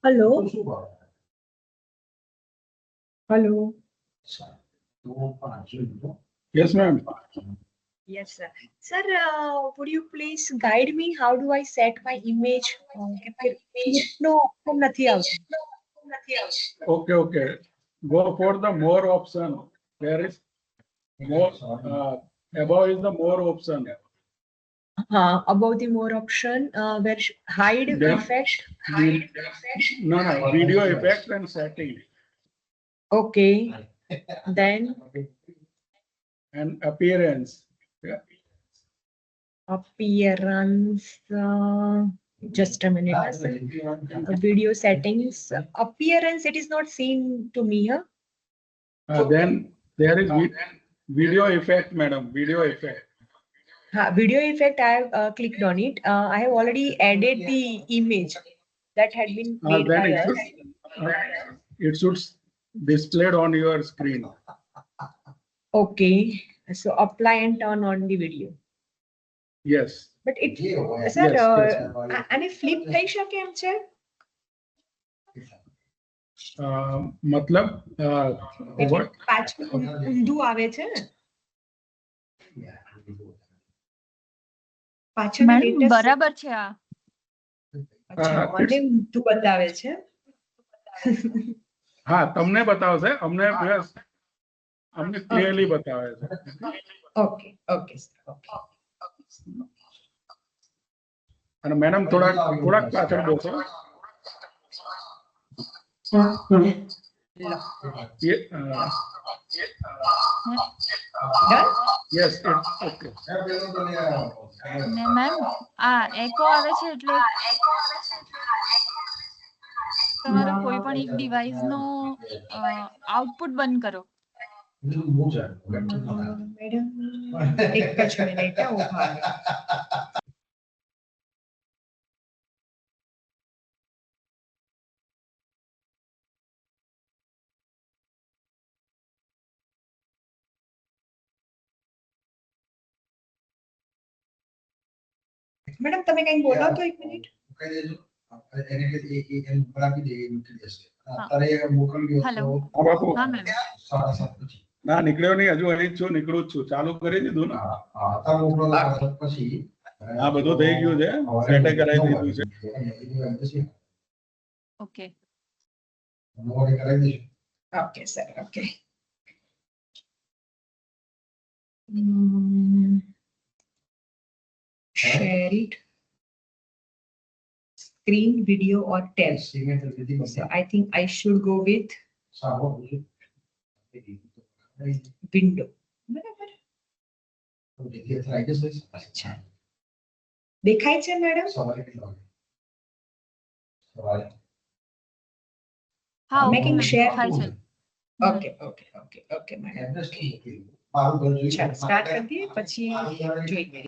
Hello. Hello. Yes, ma'am. Yes, sir. Sir, would you please guide me? How do I set my image? No, નથી આવતું. Okay. Go for the more option. There is more. Above is the more option. Above the more option, where hide Then effect. No, video effect and setting Okay. Then and appearance. appearance. Just a minute. Video settings. Appearance. It is not seen to me. Huh? Then there is video effect, madam. Video effect. Video effect. I have clicked on it. I have already added the image that had been made Then by us. it should displayed on your screen. Okay. So apply and turn on the video. Yes. But it, sir, Yes, અને flip થઈ શકે એમ છે? मतलब what? પાછું ઊંધું આવે છે. પાછળ બરાબર છે આ. અચ્છા, મને ઊંધું બતાવે છે. હા, તમને બતાવશે, અમને ક્લિયરલી બતાવે છે. Okay sir, okay. અને મેડમ થોડાક પાછળ બેસો. Yes, it's okay. ને મેમ આ એકો આવે છે એટલે તમારો કોઈ પણ એક ડિવાઇસ નો આઉટપુટ બંધ કરો. મેડમ એક જ મિનિટ ઉભા. મેડમ તમે કંઈ બોલો તો એક મિનિટ. હેલો. હા મેમ. ના નીકળ્યો નહીં, હજુ અહીં જ છું, નીકળું જ છું. ચાલુ કરી દીધું ને? હા, બધું થઈ ગયું છે, સેટ કરાવી દીધું છે. Okay. Okay sir, okay. Share it. Screen, video, or tab. So I think I should go with window. અચ્છા. દેખાય છે મેડમ? હા, Making share. થાય છે. Okay madam. ચાલો સ્ટાર્ટ કરી દઈએ પછી જોઈએ.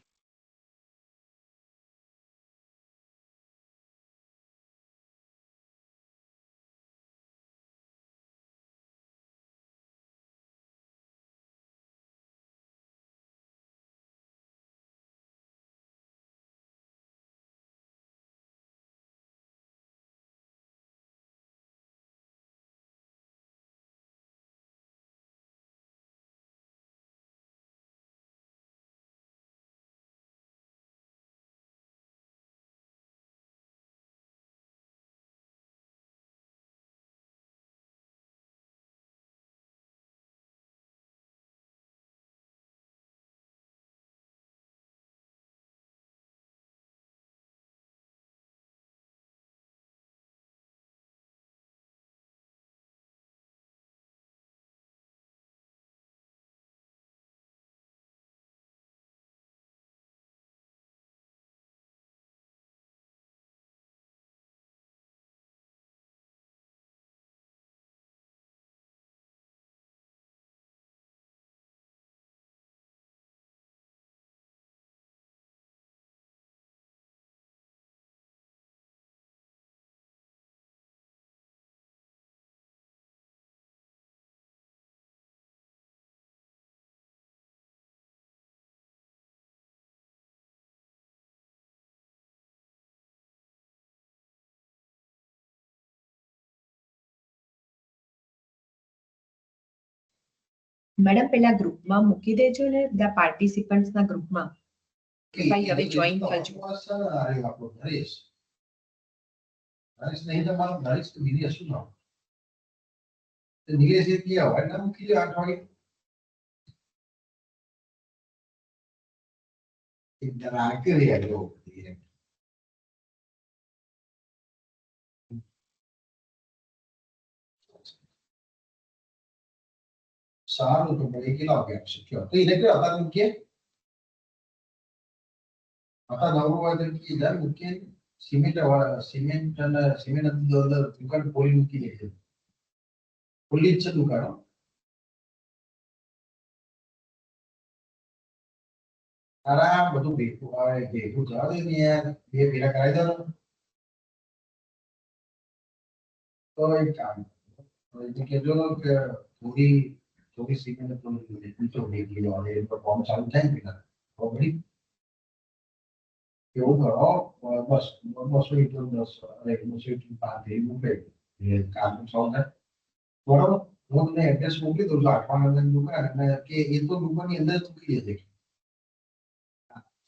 મેડમ પેલા ગ્રુપમાં મૂકી દેજો ને બધા પાર્ટિસિપન્ટ્સના ગ્રુપમાં કે ભાઈ હવે જોઈન કરજો. નરેશ નહીં તો મારો નરેશ તો બીજી હશું ના નીલેશ એ ક્યાં હોય એટલે મૂકી દે 8 વાગે એક જણા કેવી આવ્યો સારું તો ભાઈ કેટલા વાગે આવશે કયો તો એને કયો હતા મૂકીએ હતા નવરું હોય તો કી જાય મૂકીએ સિમેન્ટ અને સિમેન્ટ દુકાન ખોલી મૂકી દે છે ખુલ્લી જ છે દુકાન આરામ બધું ભેગું આવે ભેગું જવા દે ને યાર બે ભેગા કરાવી દો તો એક કામ કહેજો કે થોડી થોડી સિમેન્ટ નીચો ભેગી આવે તો કામ ચાલુ થાય ને પેલા બરાબર એવું કરો બસ 200 ઇંટુ 10 અરે 200 ઇંટુ 5 એ મૂકે એ કામ ચાલુ થાય બરાબર હું તમને એડ્રેસ મોકલી દઉં છું 8 વાગ્યાની દુકાન અને કે એ તો દુકાનની અંદર જ મૂકી દેજે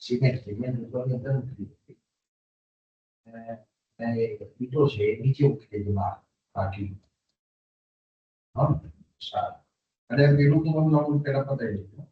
સિમેન્ટ દુકાનની અંદર મૂકી દેજે અને ઈટો છે એ નીચે મૂકી દેજે બહાર બાકી હા સારું અને પેલું તો તમને નવું પેલા પતાવી દેજો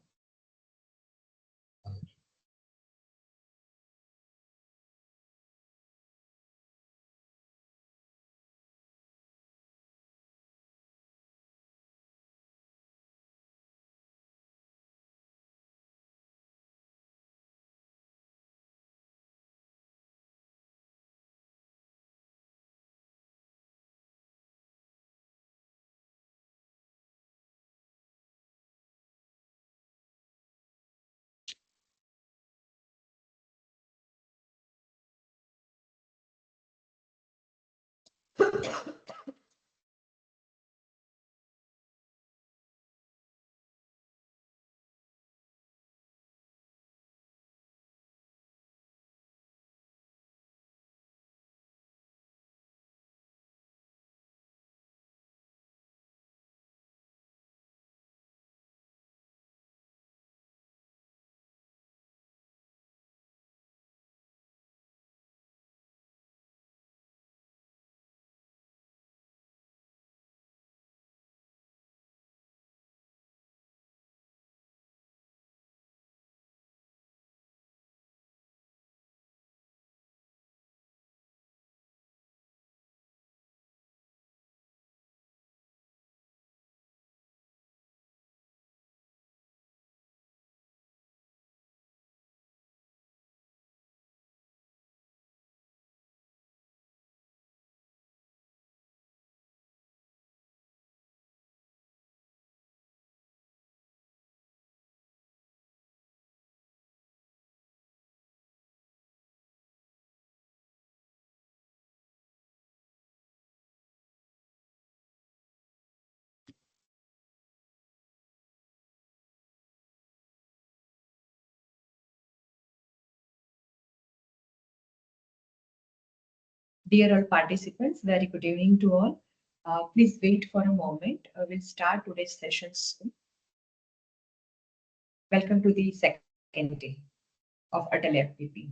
Dear all participants, very good evening to all. Please wait for a moment. We'll start today's session soon. Welcome to the second day of ATAL FDP.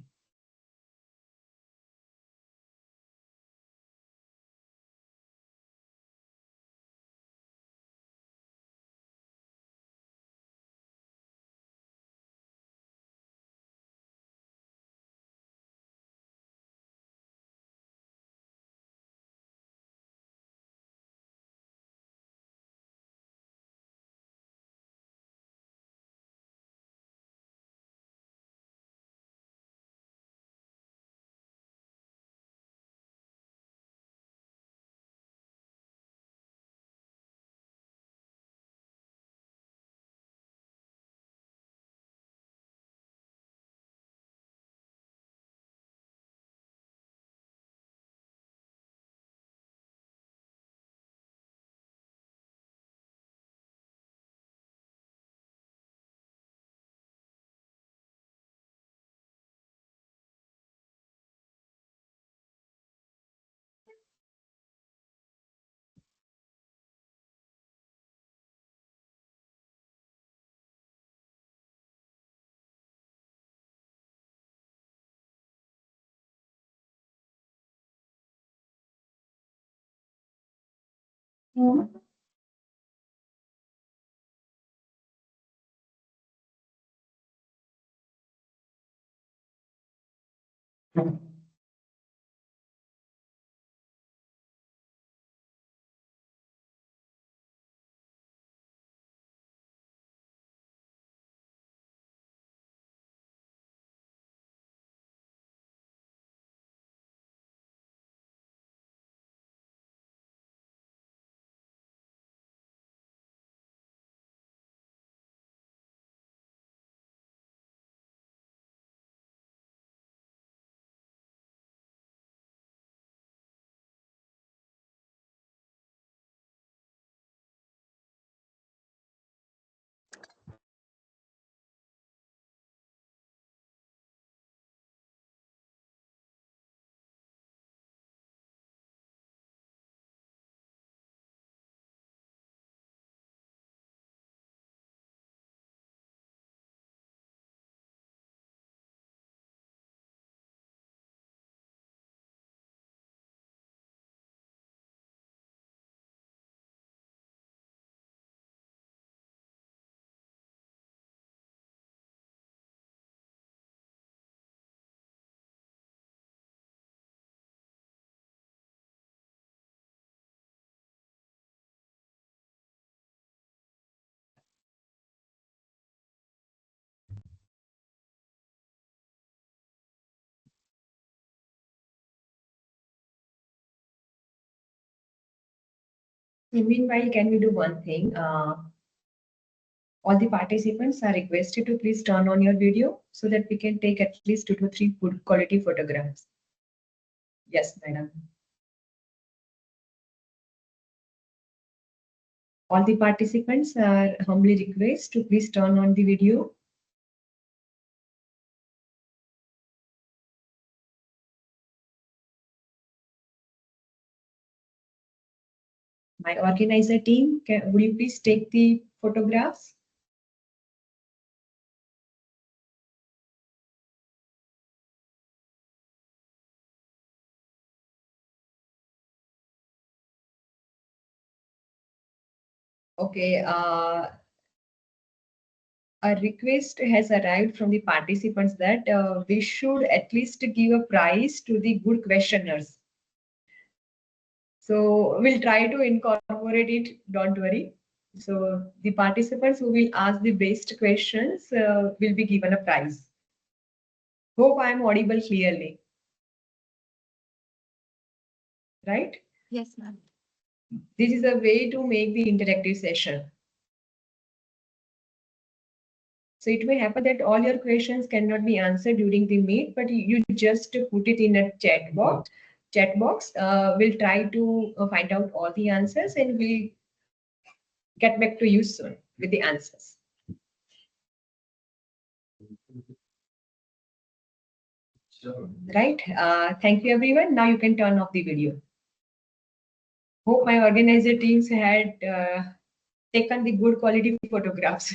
Meanwhile, can we do one thing? All the participants are requested to please turn on your video so that we can take at least 2 to 3 good quality photographs. Yes, madam. All the participants are humbly requested to please turn on the video. My organizer team, would you please take the photographs? Okay, a request has arrived from the participants that we should at least give a prize to the good questioners. So we'll try to incorporate it, don't worry. So the participants who will ask the best questions will be given a prize. Hope I am audible clearly. Right? Yes, ma'am. This is a way to make the interactive session. So it may happen that all your questions cannot be answered during the meet, but you just put it in a chat box. We'll try to find out all the answers and we'll get back to you soon with the answers. Right? Thank you, everyone. Now you can turn off the video. Hope my organizer teams had taken the good quality photographs.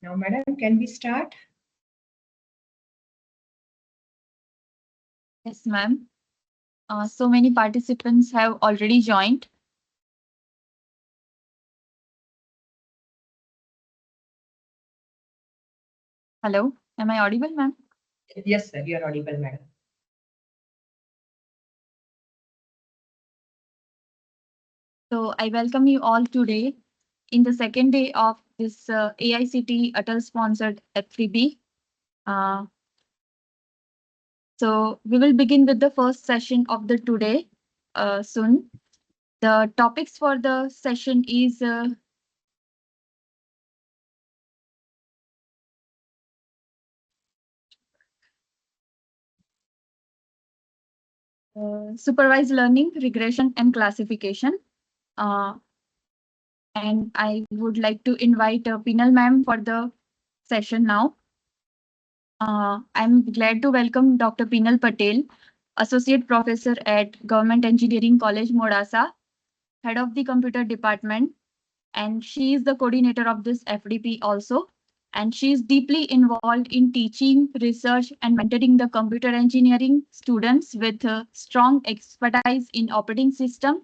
Now, madam, can we start? Yes, ma'am. So many participants have already joined. Hello, am I audible, ma'am? Yes, sir, you are audible, madam. So I welcome you all today in the second day of this AICT ATAL sponsored FDP. So we will begin with the first session of the today soon. The topics for the session is supervised learning, regression, and classification. And I would like to invite Pinal ma'am for the session now. I'm glad to welcome Dr. Pinal Patel, Associate Professor at Government Engineering College, Modasa, Head of the Computer Department, and she is the coordinator of this FDP also. And she is deeply involved in teaching, research, and mentoring the computer engineering students with strong expertise in operating system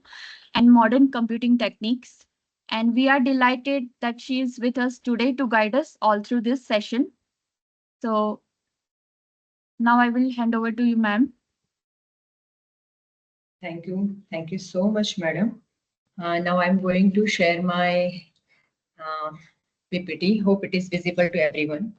and modern computing techniques. And we are delighted that she is with us today to guide us all through this session. So now I will hand over to you, ma'am. Thank you. Thank you so much, madam. Now I'm going to share my PPT. Hope it is visible to everyone.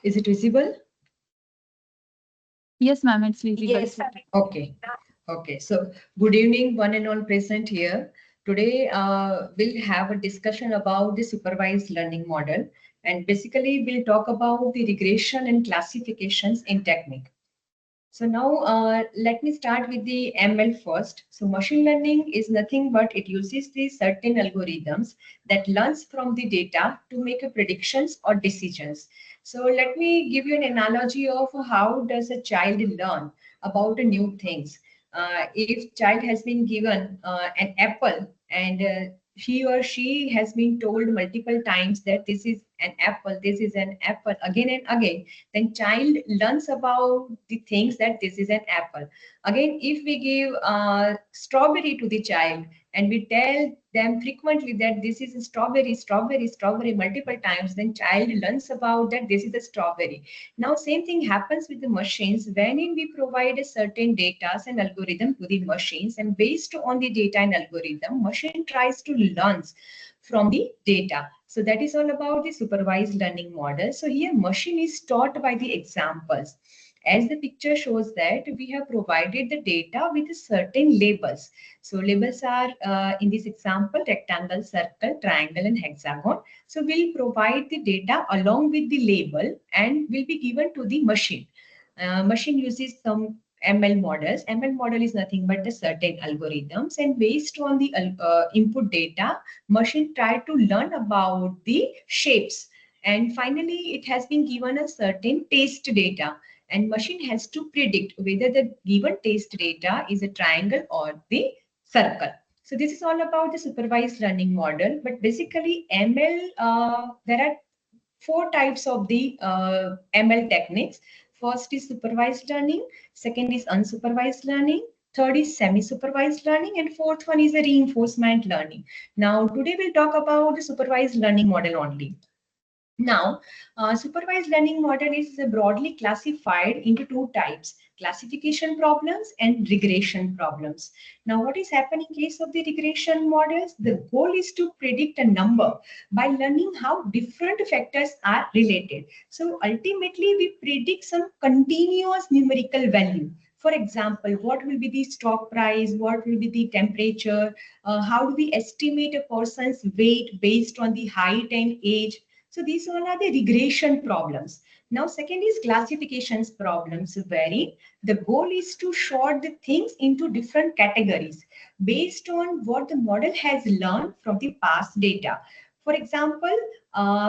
Is it visible? Yes, ma'am, it's visible. Yes. Okay. Okay. So good evening, one and all present here. Today, we'll have a discussion about the supervised learning model. And basically, we'll talk about the regression and classifications in technique. So now let me start with the ML first. So machine learning is nothing but it uses the certain algorithms that learns from the data to make a predictions or decisions. So let me give you an analogy of how does a child learn about new things. If child has been given an apple and he or she has been told multiple times that this is an apple again and again, then child learns about the things that this is an apple. Again, if we give strawberry to the child and we tell them frequently that this is a strawberry, strawberry, strawberry multiple times, then child learns about that this is a strawberry. Now, same thing happens with the machines. When we provide a certain data and algorithm to the machines, and based on the data and algorithm, machine tries to learn from the data. So that is all about the supervised learning model. So here machine is taught by the examples. As the picture shows that we have provided the data with certain labels. So labels are in this example, rectangle, circle, triangle, and hexagon. So we'll provide the data along with the label and will be given to the machine. Machine uses some ML models. ML model is nothing but the certain algorithms, and based on the input data, machine try to learn about the shapes. And finally, it has been given a certain taste data, and machine has to predict whether the given taste data is a triangle or the circle. So this is all about the supervised learning model. But basically, ML, there are four types of the ML techniques. First is supervised learning, second is unsupervised learning, third is semi-supervised learning, and fourth one is a reinforcement learning. Now, today we'll talk about the supervised learning model only. Now, supervised learning model is broadly classified into two types: classification problems and regression problems. Now, what is happening in case of the regression models? The goal is to predict a number by learning how different factors are related. So ultimately, we predict some continuous numerical value. For example, what will be the stock price? What will be the temperature? How do we estimate a person's weight based on the height and age? So these all are the regression problems. Now, second is classifications problems, wherein the goal is to sort the things into different categories based on what the model has learned from the past data. For example,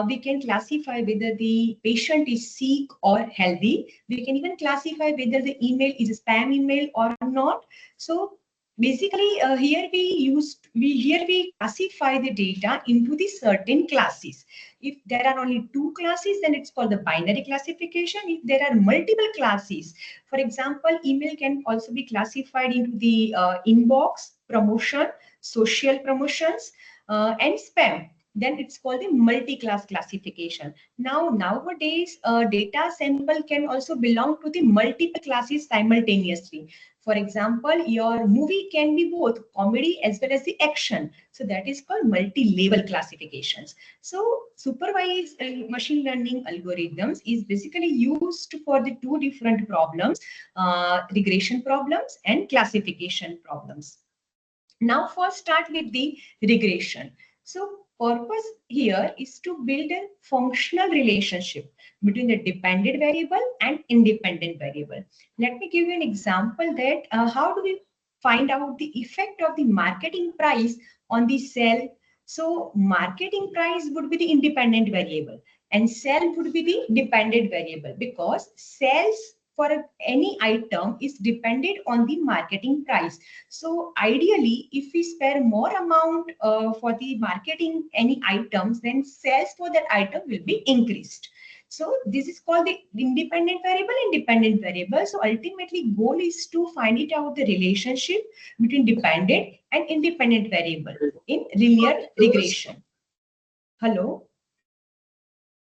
we can classify whether the patient is sick or healthy. We can even classify whether the email is a spam email or not. So basically, here we classify the data into the certain classes. If there are only two classes, then it's called the binary classification. If there are multiple classes, for example, email can also be classified into the inbox, promotion, social promotions, and spam. Then it's called the multi-class classification. Now, nowadays, data sample can also belong to the multiple classes simultaneously. For example, your movie can be both comedy as well as the action. So that is called multi-level classifications. So supervised machine learning algorithms is basically used for the two different problems, regression problems and classification problems. Now first start with the regression. So purpose here is to build a functional relationship between the dependent variable and independent variable. Let me give you an example that how do we find out the effect of the marketing price on the sale. So marketing price would be the independent variable and sale would be the dependent variable, because sales for any item is dependent on the marketing price. So ideally, if we spare more amount for the marketing any items, then sales for that item will be increased. So this is called the independent variable and dependent variable. So ultimately, goal is to find it out the relationship between dependent and independent variable in linear regression. Hello.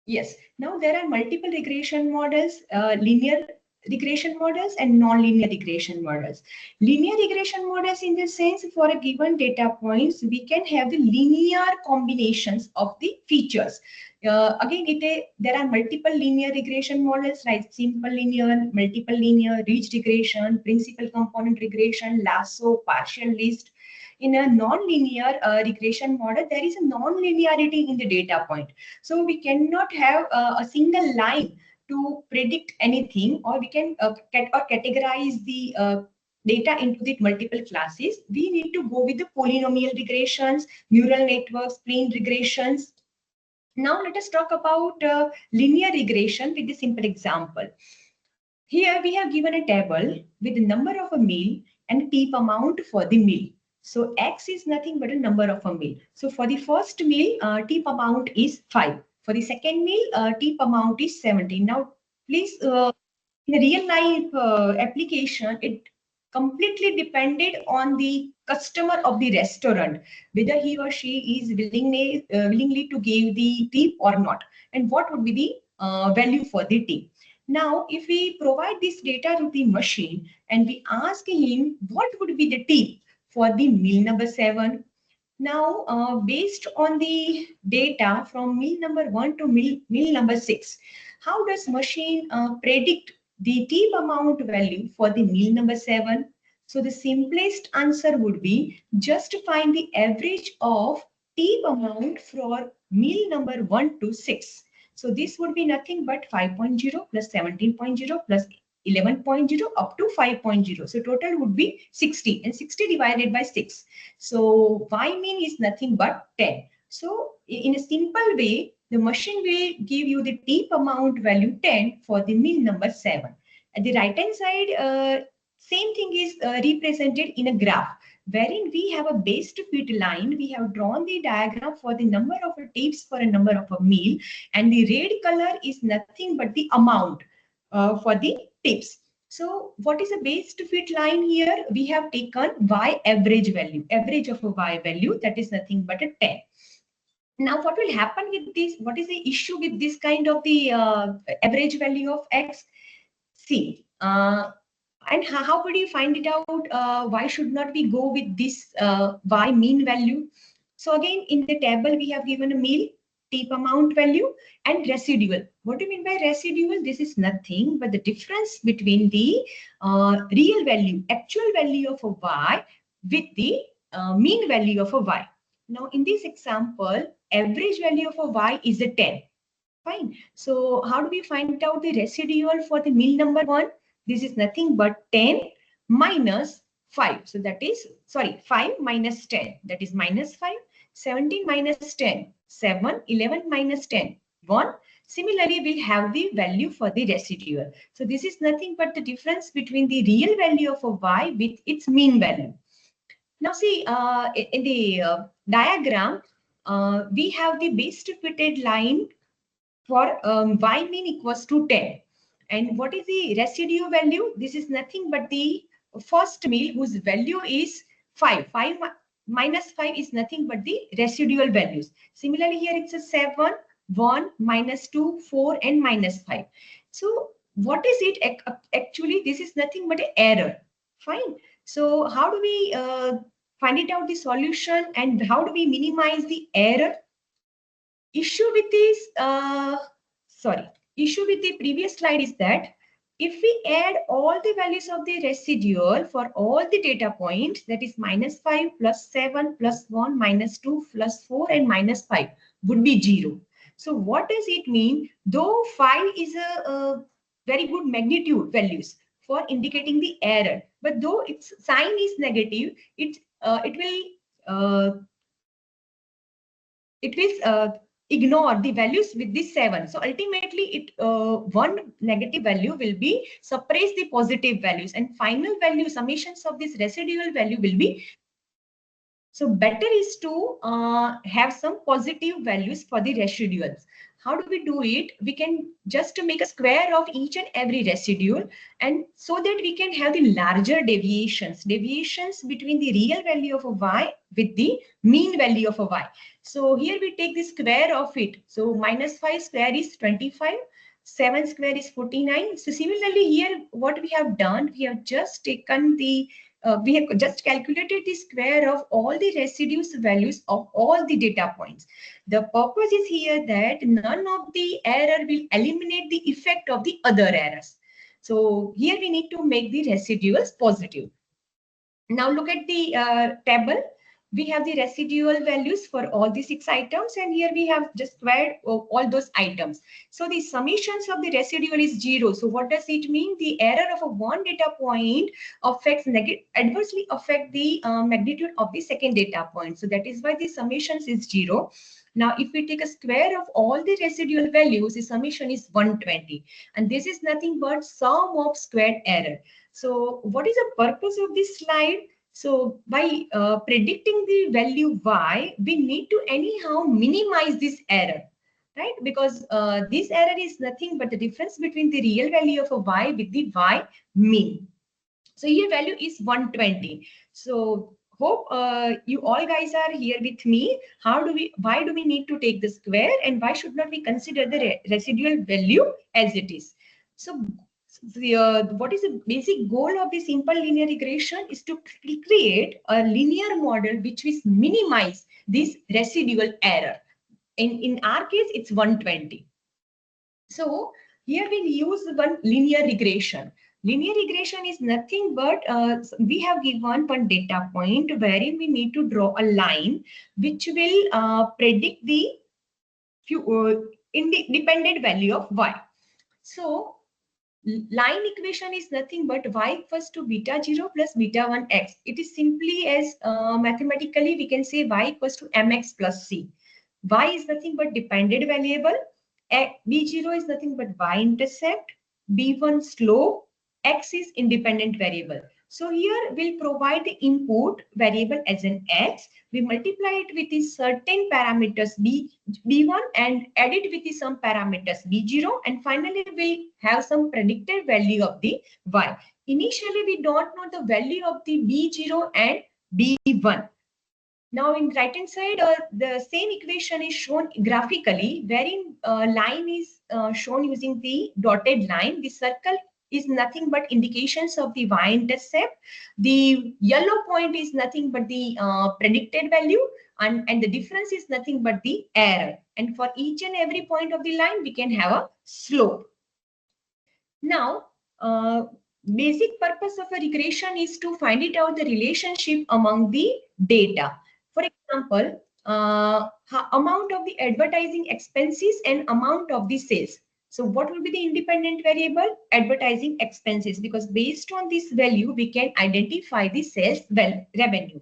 Yes. Now there are multiple regression models, linear regression models and non-linear regression models. Linear regression models, in the sense, for a given data points, we can have the linear combinations of the features. There are multiple linear regression models like simple linear, multiple linear, ridge regression, principal component regression, lasso, partial list. In a non-linear regression model, there is a non-linearity in the data point. So we cannot have a single line to predict anything, or we can categorize the data into the multiple classes. We need to go with the polynomial regressions, neural networks, plane regressions. Now let us talk about linear regression with a simple example. Here we have given a table with the number of a meal and tip amount for the meal. So X is nothing but a number of a meal. So for the first meal, tip amount is 5. For the second meal, tip amount is 17. Now, please, in a real life application, it completely depended on the customer of the restaurant, whether he or she is willingly to give the tip or not, and what would be the value for the tip. Now, if we provide this data to the machine and we ask him what would be the tip for the meal number 7. Now, based on the data from meal number 1 to meal number 6, how does machine predict the tip amount value for the meal number 7? So the simplest answer would be just find the average of tip amount for meal number 1 to 6. So this would be nothing but 5.0 plus 17.0 plus 11.0 up to 5.0. So total would be 60, and 60 divided by 6. So y mean is nothing but 10. So in a simple way, the machine will give you the tip amount value 10 for the meal number 7. At the right hand side, same thing is represented in a graph, wherein we have a base to fit line. We have drawn the diagram for the number of tips for a number of a meal, and the red color is nothing but the amount for the tips. So what is a base to fit line here? We have taken y average value, average of a y value, that is nothing but a 10. Now, what will happen with this? What is the issue with this kind of the average value of x? See, and how could you find it out? Why should not we go with this y mean value? So again, in the table, we have given a meal, tip amount value, and residual. What do you mean by residual? This is nothing but the difference between the real value, actual value of a y with the mean value of a y. Now, in this example, average value of a y is a 10. Fine. So how do we find out the residual for the meal number 1? This is nothing but 10 minus 5. So that is, sorry, 5 minus 10. That is minus 5. 17 minus 10. 7. 11 minus 10. 1. Similarly, we'll have the value for the residual. So this is nothing but the difference between the real value of a y with its mean value. Now see, in the diagram, we have the base repeated line for y mean equals to 10. And what is the residue value? This is nothing but the first meal whose value is 5. 5 minus 5 is nothing but the residual values. Similarly, here it's a 7, 1, minus 2, 4, and minus 5. So what is it? Actually, this is nothing but an error. Fine. So how do we find it out the solution, and how do we minimize the error? Issue with this, issue with the previous slide is that if we add all the values of the residual for all the data points, that is minus 5 plus 7 plus 1 minus 2 plus 4 and minus 5 would be 0. So what does it mean? Though 5 is a very good magnitude values for indicating the error, but though its sign is negative, it will ignore the values with the 7. So ultimately, one negative value will be suppress the positive values, and final value summations of this residual value will be. So better is to have some positive values for the residuals. How do we do it? We can just make a square of each and every residual, and so that we can have the larger deviations between the real value of a y with the mean value of a y. So here we take the square of it. So minus 5 square is 25. 7 square is 49. So similarly here, what we have done, we have just taken the we have just calculated the square of all the residues values of all the data points. The purpose is here that none of the error will eliminate the effect of the other errors. So here we need to make the residuals positive. Now look at the table. We have the residual values for all the 6 items, and here we have just squared all those items. So the summations of the residual is 0. So what does it mean? The error of a one data point adversely affect the magnitude of the second data point. So that is why the summations is 0. Now, if we take a square of all the residual values, the summation is 120. And this is nothing but sum of squared error. So what is the purpose of this slide? So by predicting the value y, we need to anyhow minimize this error, right? Because this error is nothing but the difference between the real value of a y with the y mean. So here value is 120. So hope you all guys are here with me. Why do we need to take the square, and why should not we consider the residual value as it is? So what is the basic goal of the simple linear regression is to create a linear model which will minimize this residual error. In our case, it's 120. So here we use one linear regression. Linear regression is nothing but we have given one data point wherein we need to draw a line which will predict the independent value of y. So line equation is nothing but y equals to beta 0 plus beta 1 x. It is simply as mathematically we can say y equals to mx plus c. Y is nothing but dependent variable. B0 is nothing but y-intercept. B1 slope. X is independent variable. So here we'll provide the input variable as an x. We multiply it with the certain parameters B1 and add it with the some parameters B0, and finally we have some predicted value of the y. Initially we don't know the value of the B0 and B1. Now in right hand side, the same equation is shown graphically, wherein line is shown using the dotted line. The circle is nothing but indications of the y-intercept. The yellow point is nothing but the predicted value, and the difference is nothing but the error. And for each and every point of the line, we can have a slope. Now, basic purpose of a regression is to find it out the relationship among the data. For example, amount of the advertising expenses and amount of the sales. So what will be the independent variable? Advertising expenses, because based on this value, we can identify the sales revenue.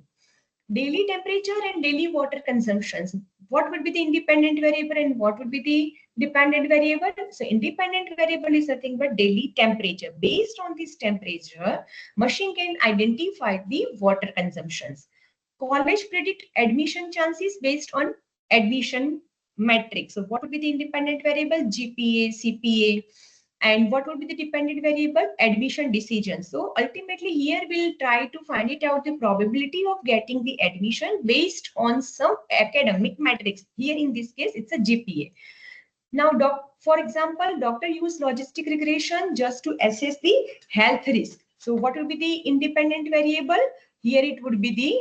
Daily temperature and daily water consumptions. What would be the independent variable and what would be the dependent variable? So independent variable is nothing but daily temperature. Based on this temperature, machine can identify the water consumptions. College predict admission chances based on admission metrics. So what would be the independent variable? GPA, CPA. And what would be the dependent variable? Admission decision. So ultimately here we'll try to find it out the probability of getting the admission based on some academic metrics. Here in this case, it's a GPA. Now, for example, doctor used logistic regression just to assess the health risk. So what will be the independent variable? Here it would be the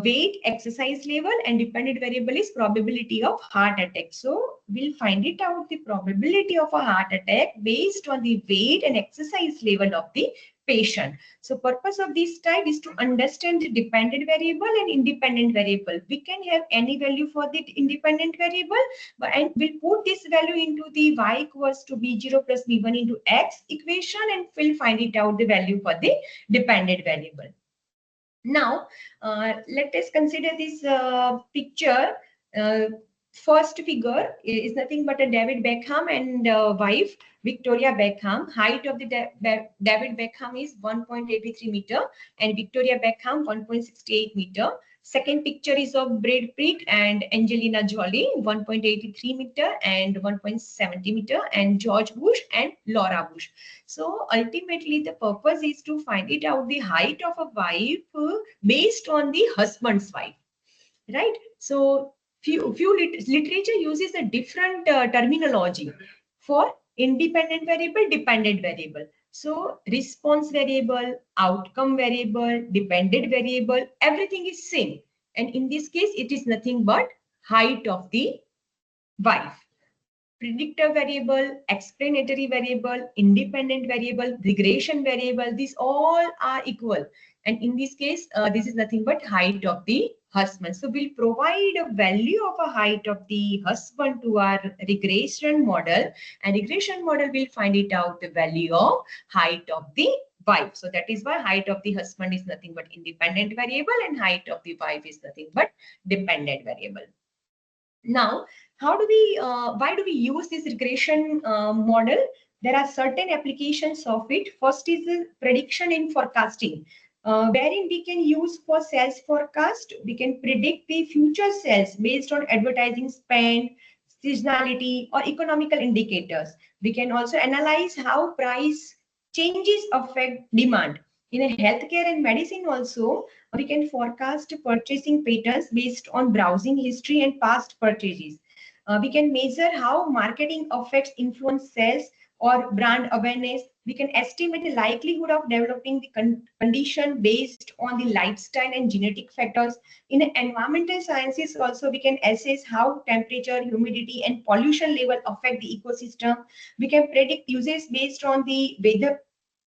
weight, exercise level, and dependent variable is probability of heart attack. So we'll find it out the probability of a heart attack based on the weight and exercise level of the patient. So purpose of this type is to understand the dependent variable and independent variable. We can have any value for the independent variable, and we'll put this value into the y equals to b0 plus b1 into x equation, and we'll find it out the value for the dependent variable. Now, let us consider this picture. First figure is nothing but a David Beckham and wife Victoria Beckham. Height of the David Beckham is 1.83 meter and Victoria Beckham 1.68 meter. Second picture is of Brad Pitt and Angelina Jolie, 1.83 meter and 1.70 meter, and George Bush and Laura Bush. So ultimately the purpose is to find it out the height of a wife based on the husband's wife, right? So few literature uses a different terminology for independent variable, dependent variable. So response variable, outcome variable, dependent variable, everything is same. And in this case, it is nothing but height of the wife. Predictor variable, explanatory variable, independent variable, regression variable, these all are equal. And in this case, this is nothing but height of the husband. So we'll provide a value of a height of the husband to our regression model, and regression model will find it out the value of height of the wife. So that is why height of the husband is nothing but independent variable and height of the wife is nothing but dependent variable. Now, why do we use this regression model? There are certain applications of it. First is the prediction in forecasting, wherein we can use for sales forecast. We can predict the future sales based on advertising spend, seasonality, or economical indicators. We can also analyze how price changes affect demand. In a healthcare and medicine also, we can forecast purchasing patterns based on browsing history and past purchases. We can measure how marketing affects influence sales or brand awareness. We can estimate the likelihood of developing the condition based on the lifestyle and genetic factors. In the environmental sciences also, we can assess how temperature, humidity, and pollution level affect the ecosystem. We can predict uses based on the weather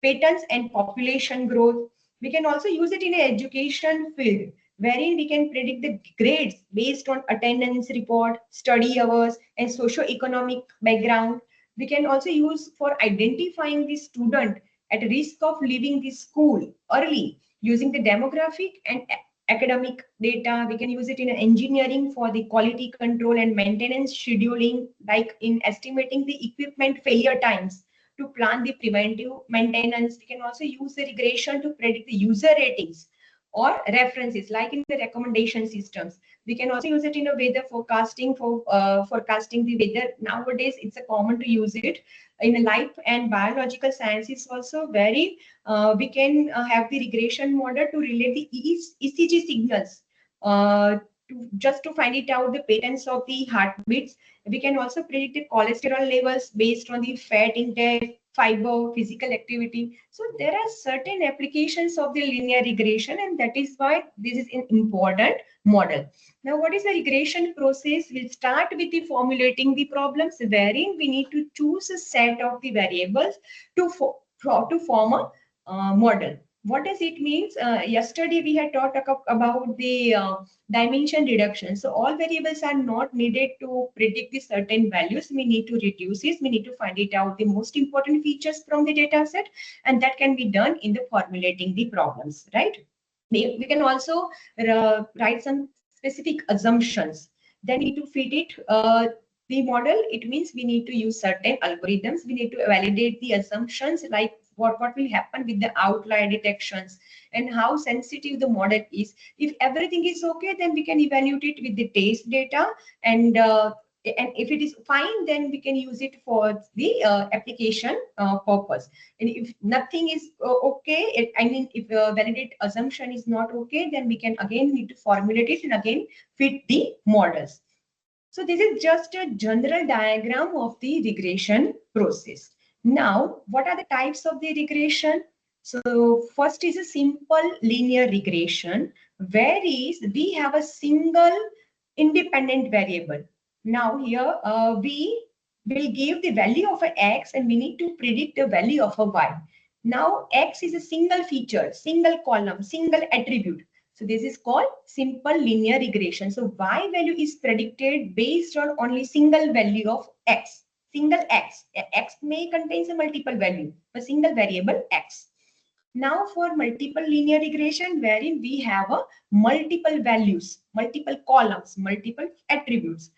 patterns and population growth. We can also use it in an education field, wherein we can predict the grades based on attendance report, study hours, and socio-economic background. We can also use for identifying the student at risk of leaving the school early using the demographic and academic data. We can use it in engineering for the quality control and maintenance scheduling, like in estimating the equipment failure times to plan the preventive maintenance. We can also use the regression to predict the user ratings or references, like in the recommendation systems. We can also use it in a weather forecasting for forecasting the weather. Nowadays, it's a common to use it in life and biological sciences also, very we can have the regression model to relate the ECG signals just to find it out the patterns of the heartbeats. We can also predict the cholesterol levels based on the fat intake, fiber, physical activity. So there are certain applications of the linear regression, and that is why this is an important model. Now, what is the regression process? We'll start with the formulating the problems, wherein we need to choose a set of the variables to form a model. What does it mean? Yesterday we had talked about the dimension reduction. So all variables are not needed to predict the certain values. We need to reduce it. We need to find it out the most important features from the data set, and that can be done in the formulating the problems, right? We can also write some specific assumptions. Then we need to fit it the model. It means we need to use certain algorithms. We need to validate the assumptions, like what will happen with the outlier detections and how sensitive the model is. If everything is okay, then we can evaluate it with the test data, and if it is fine, then we can use it for the application purpose. And if nothing is okay, I mean, if validate assumption is not okay, then we can again need to formulate it and again fit the models. So this is just a general diagram of the regression process. Now, what are the types of the regression? So first is a simple linear regression, where we have a single independent variable. Now here we will give the value of a x and we need to predict the value of a y. Now x is a single feature, single column, single attribute. So this is called simple linear regression. So y value is predicted based on only single value of x, single x. X may contain a multiple value, a single variable x. Now for multiple linear regression, wherein we have a multiple values, multiple columns, multiple attributes.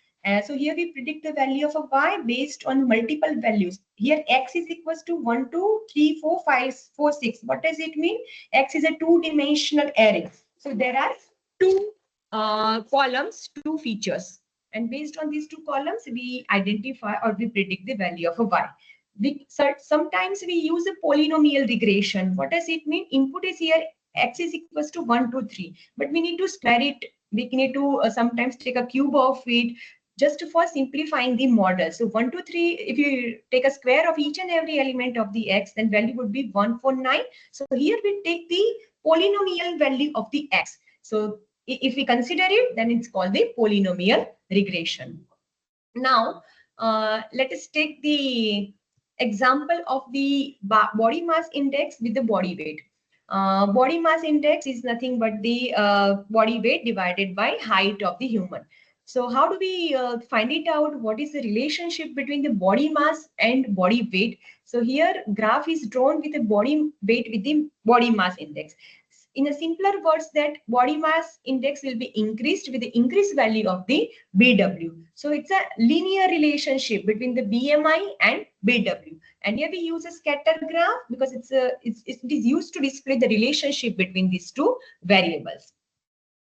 So here we predict the value of a y based on multiple values. Here x is equals to 1, 2, 3, 4, 5, 4, 6. What does it mean? X is a two-dimensional array. So there are two columns, two features. And based on these two columns, we identify or we predict the value of a y. Sometimes we use a polynomial regression. What does it mean? Input is here, x is equals to 1, 2, 3. But we need to square it. We need to sometimes take a cube of it, just for simplifying the model. So 1, 2, 3, if you take a square of each and every element of the x, then value would be 149. So here we take the polynomial value of the x. So if we consider it, then it's called the polynomial regression. Now, let us take the example of the body mass index with the body weight. Body mass index is nothing but the body weight divided by height of the human. So how do we find it out? What is the relationship between the body mass and body weight? So here graph is drawn with the body weight with the body mass index. In a simpler words, that body mass index will be increased with the increased value of the BW. So it's a linear relationship between the BMI and BW. And here we use a scatter graph because it is used to display the relationship between these two variables.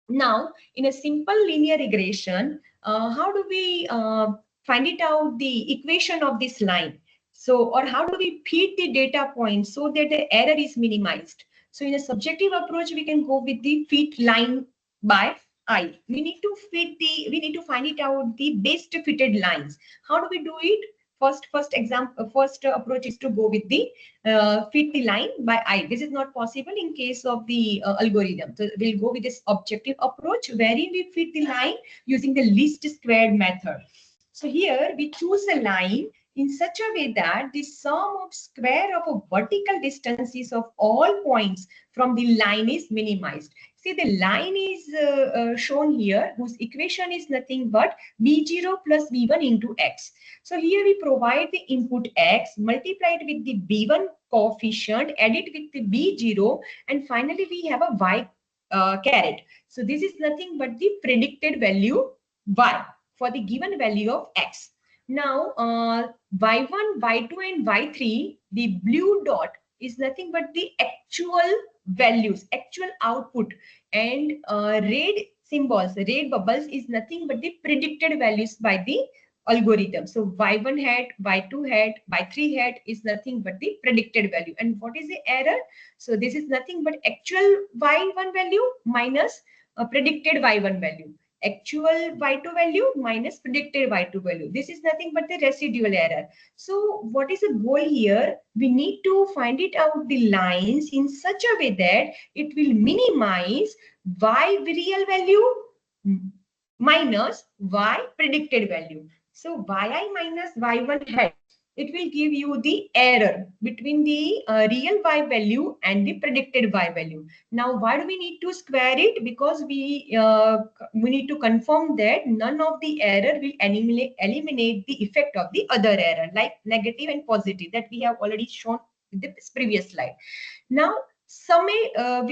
Now, in a simple linear regression, how do we find it out the equation of this line? So, or how do we feed the data points so that the error is minimized? So in a subjective approach, we can go with the fit line by I. We need to find it out the best fitted lines. How do we do it? First approach is to go with the fit the line by I. This is not possible in case of the algorithm. So we'll go with this objective approach, wherein we fit the line using the least squared method. So here we choose a line in such a way that the sum of square of a vertical distances of all points from the line is minimized. See, the line is shown here, whose equation is nothing but b0 plus b1 into x. So here we provide the input x, multiplied with the b1 coefficient, add it with the b0, and finally we have a y caret. So this is nothing but the predicted value y for the given value of x. Now, y1, y2, and y3, the blue dot is nothing but the actual values, actual output, and red symbols, red bubbles is nothing but the predicted values by the algorithm. So y1 hat, y2 hat, y3 hat is nothing but the predicted value. And what is the error? So this is nothing but actual y1 value minus predicted y1 value. Actual y2 value minus predicted y2 value. This is nothing but the residual error. So what is the goal here? We need to find it out the lines in such a way that it will minimize y real value minus y predicted value. So yi minus y1 hat it will give you the error between the real y value and the predicted y value. Now, why do we need to square it? Because we need to confirm that none of the error will eliminate the effect of the other error, like negative and positive, that we have already shown in the previous slide. Now,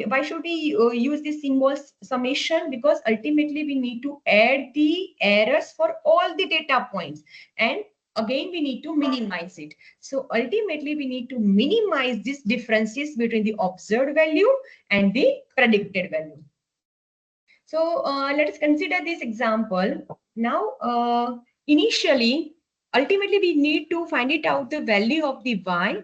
why should we use the symbol summation? Because ultimately we need to add the errors for all the data points, and again we need to minimize it. So ultimately we need to minimize these differences between the observed value and the predicted value. So let us consider this example. Now, ultimately we need to find it out the value of the y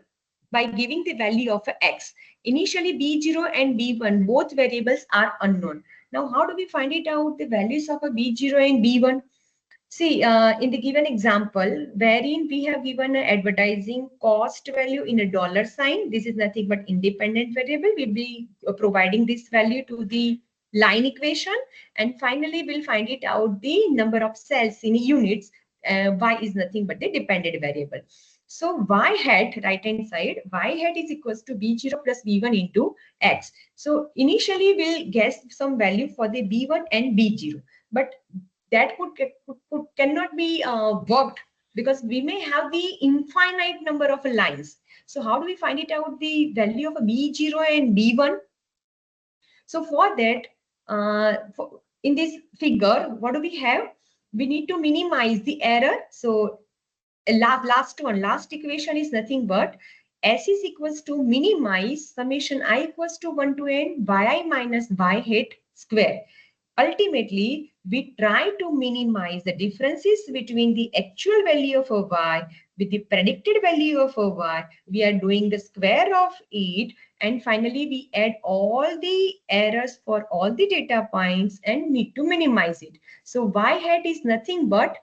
by giving the value of x. Initially, b0 and b1, both variables are unknown. Now, how do we find it out the values of a b0 and b1? See, in the given example, wherein we have given an advertising cost value in a dollar sign, this is nothing but independent variable. We'll be providing this value to the line equation, and finally we'll find it out the number of cells in units. Y is nothing but the dependent variable. So y hat, right hand side, y hat is equals to b0 plus b1 into x. So initially we'll guess some value for the b1 and b0, but that cannot be worked, because we may have the infinite number of lines. So how do we find it out the value of a b0 and b1? So for that, in this figure, what do we have? We need to minimize the error. So last equation is nothing but S is equals to minimize summation I equals to 1 to n yi minus y hat square. Ultimately, we try to minimize the differences between the actual value of a y with the predicted value of a y. We are doing the square of it, and finally we add all the errors for all the data points and need to minimize it. So y hat is nothing but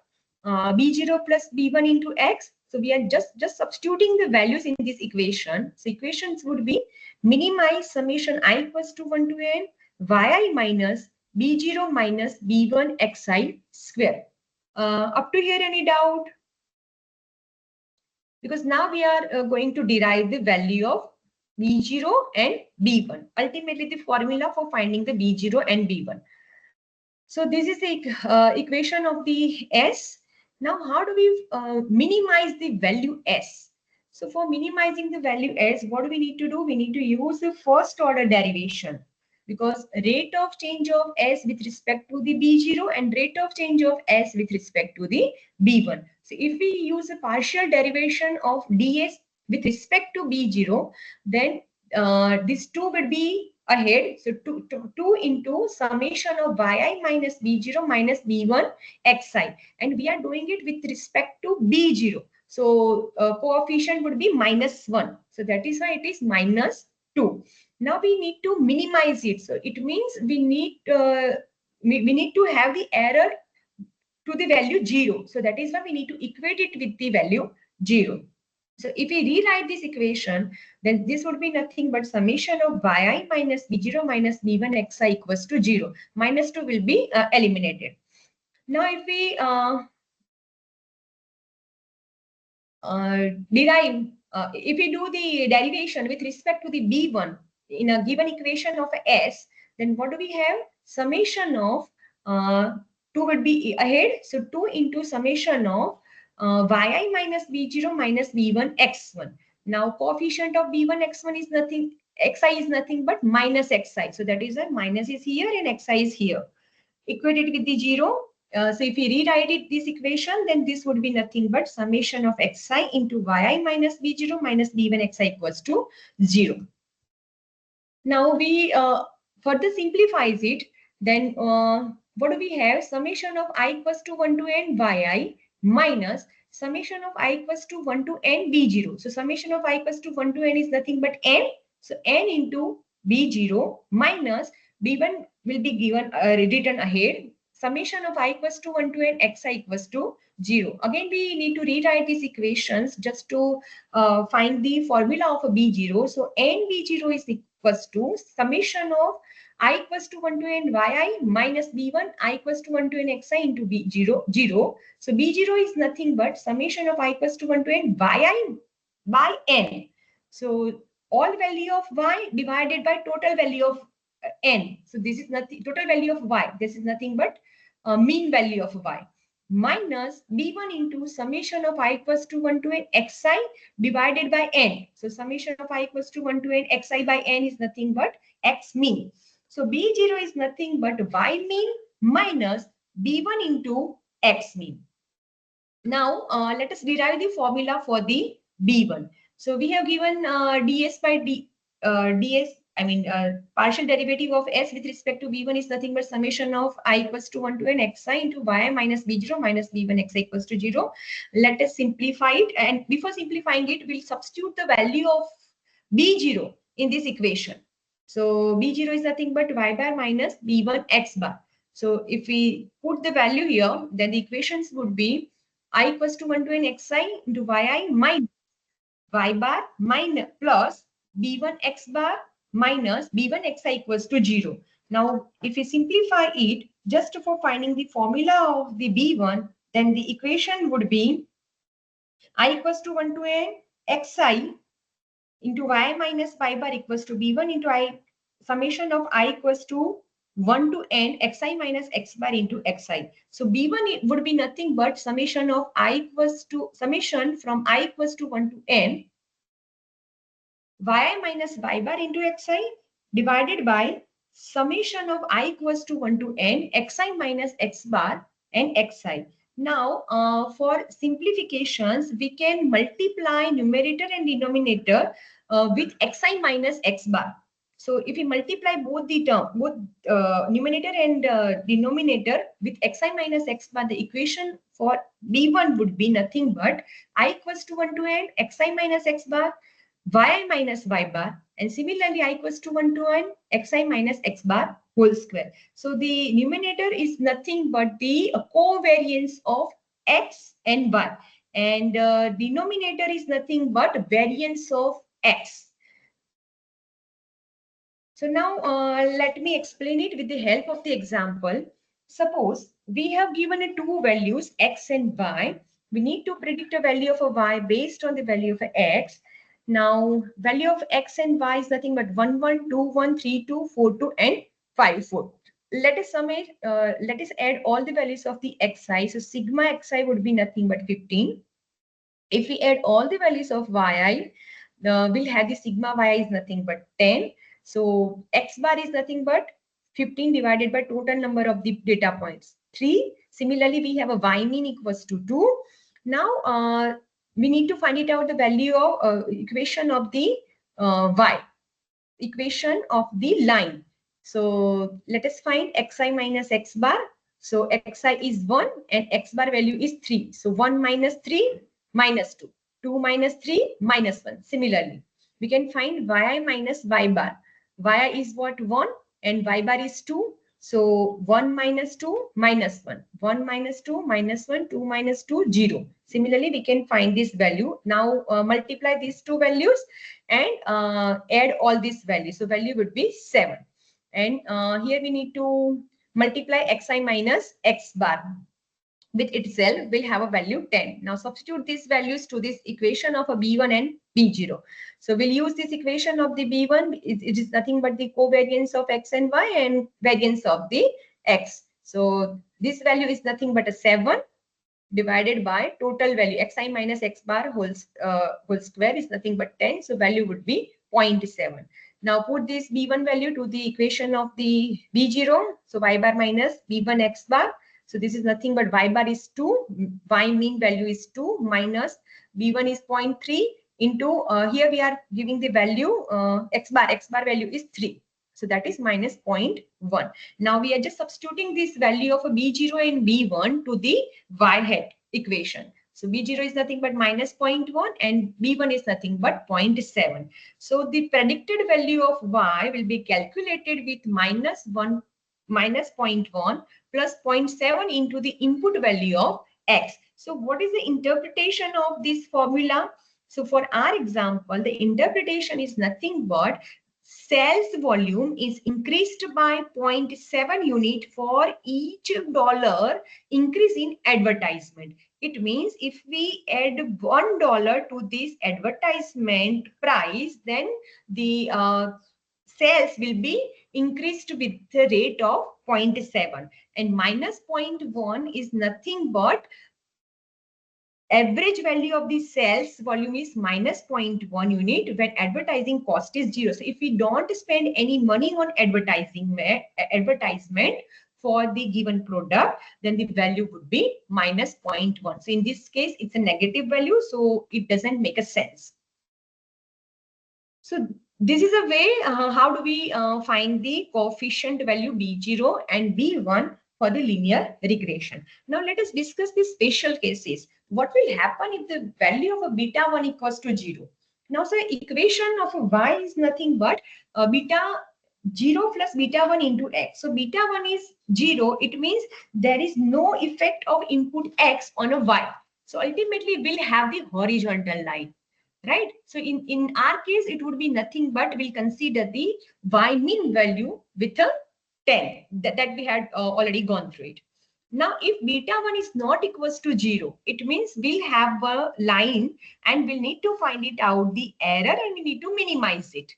b0 plus b1 into x. So we are just substituting the values in this equation. So equations would be minimize summation I equals to 1 to n yi minus b0 minus b1 xi square. Up to here, any doubt? Because now we are going to derive the value of b0 and b1. Ultimately, the formula for finding the b0 and b1. So this is the equation of the S. Now, how do we minimize the value S? So for minimizing the value S, what do we need to do? We need to use the first order derivation, because rate of change of S with respect to the B0 and rate of change of S with respect to the B1. So if we use a partial derivation of ds with respect to B0, then this 2 would be ahead. So 2 into summation of yi minus b0 minus b1 xi, and we are doing it with respect to b0. So coefficient would be -1. So that is why it is -2. Now we need to minimize it. So it means we need to have the error to the value 0. So that is why we need to equate it with the value 0. So if we rewrite this equation, then this would be nothing but summation of yi minus b0 minus b1 xi equals to 0. -2 will be eliminated. Now if we if we do the derivation with respect to the b1 in a given equation of S, then what do we have? Summation of 2 would be ahead. So 2 into summation of yi minus b0 minus b1 x1. Now coefficient of b1 x1 is nothing, xi is nothing but minus xi. So that is why minus is here and xi is here. Equate it with the 0. So if we rewrite it this equation, then this would be nothing but summation of xi into yi minus b0 minus b1 xi equals to 0. Now we further simplifies it. Then what do we have? Summation of I equals to 1 to n yi minus summation of I equals to 1 to n b0. So summation of I equals to 1 to n is nothing but n. So n into b0 minus b1 will be given written ahead. Summation of I equals to 1 to n xi equals to 0. Again, we need to rewrite these equations just to find the formula of a b0. So n b0 is equals to summation of I equals to 1 to n yi minus b1 I equals to 1 to n xi into b0 0. So b0 is nothing but summation of I equals to 1 to n yi by n. So all value of y divided by total value of n. So this is nothing, total value of y. This is nothing but mean value of y minus b1 into summation of I equals to 1 to n xi divided by n. So summation of I equals to 1 to n xi by n is nothing but x mean. So b0 is nothing but y mean minus b1 into x mean. Now let us derive the formula for the b1. So we have given ds by ds. I mean, partial derivative of s with respect to b1 is nothing but summation of I equals to 1 to n xi into y minus b0 minus b1 xi equals to 0. Let us simplify it. And before simplifying it, we'll substitute the value of b0 in this equation. So b0 is nothing but y bar minus b1 x bar. So if we put the value here, then the equations would be I equals to 1 to n xi into yi minus y bar minus plus b1 x bar minus b1 xi equals to 0. Now, if we simplify it just for finding the formula of the b1, then the equation would be I equals to 1 to n xi into y minus y bar equals to b1 into I summation of I equals to 1 to n xi minus x bar into xi. So b1 would be nothing but summation of I equals to summation from I equals to 1 to n yi minus y bar into xi divided by summation of I equals to 1 to n xi minus x bar and xi. Now, for simplifications, we can multiply numerator and denominator with xi minus x bar. So if we multiply both the term, both numerator and denominator with xi minus x bar, the equation for b1 would be nothing but I equals to 1 to n xi minus x bar yi minus y bar, and similarly I equals to 1 to n xi minus x bar whole square. So the numerator is nothing but the covariance of x and y, and denominator is nothing but variance of x. So now let me explain it with the help of the example. Suppose we have given two values x and y. We need to predict a value of a y based on the value of a x. Now value of x and y is nothing but 1 1 2 1 3 2 4 2 and 5 4. Let us add all the values of the xi. So sigma xi would be nothing but 15. If we add all the values of yi, we'll have the sigma yi is nothing but 10. So x bar is nothing but 15 divided by total number of the data points 3. Similarly, we have a y mean equals to 2. Now we need to find it out the value of equation of the y, equation of the line. So let us find xi minus x bar. So xi is 1 and x bar value is 3. So 1 minus 3 minus 2. 2 minus 3 minus 1. Similarly, we can find yi minus y bar. Y is what? 1 and y bar is 2. So 1 minus 2 minus 1. 1 minus 2 minus 1. 2 minus 2 0. Similarly, we can find this value. Now multiply these two values and add all these values. So value would be 7. And here we need to multiply xi minus x bar with itself, will have a value 10. Now substitute these values to this equation of a b1 and b0. So we'll use this equation of the b1. It is nothing but the covariance of x and y and variance of the x. So this value is nothing but a 7 divided by total value xi minus x bar whole square is nothing but 10. So value would be 0.7. Now put this b1 value to the equation of the b0. So y bar minus b1 x bar. So this is nothing but y bar is 2, y mean value is 2 minus b1 is 0.3 into here we are giving the value x bar value is 3. So that is minus 0.1. Now we are just substituting this value of a b0 and b1 to the y hat equation. So b0 is nothing but minus 0.1 and b1 is nothing but 0.7. So the predicted value of y will be calculated with minus 0.1 plus 0.7 into the input value of x. So what is the interpretation of this formula? So for our example, the interpretation is nothing but sales volume is increased by 0.7 unit for each dollar increase in advertisement. It means if we add $1 to this advertisement price, then the sales will be increased with the rate of 0.7, and minus 0.1 is nothing but average value of the sales volume is minus 0.1 unit when advertising cost is 0. So if we don't spend any money on advertisement for the given product, then the value would be minus 0.1. So in this case, it's a negative value, so it doesn't make a sense. So this is a way how do we find the coefficient value B0 and B1 for the linear regression. Now let us discuss the special cases. What will happen if the value of a beta 1 equals to 0? Now, so equation of a y is nothing but beta 0 plus beta 1 into x. So beta 1 is 0. It means there is no effect of input x on a y. So ultimately we'll have the horizontal line, right? So in our case, it would be nothing but we'll consider the y mean value with a 10 that we had already gone through it. Now, if beta 1 is not equals to 0, it means we'll have a line and we'll need to find it out the error and we need to minimize it.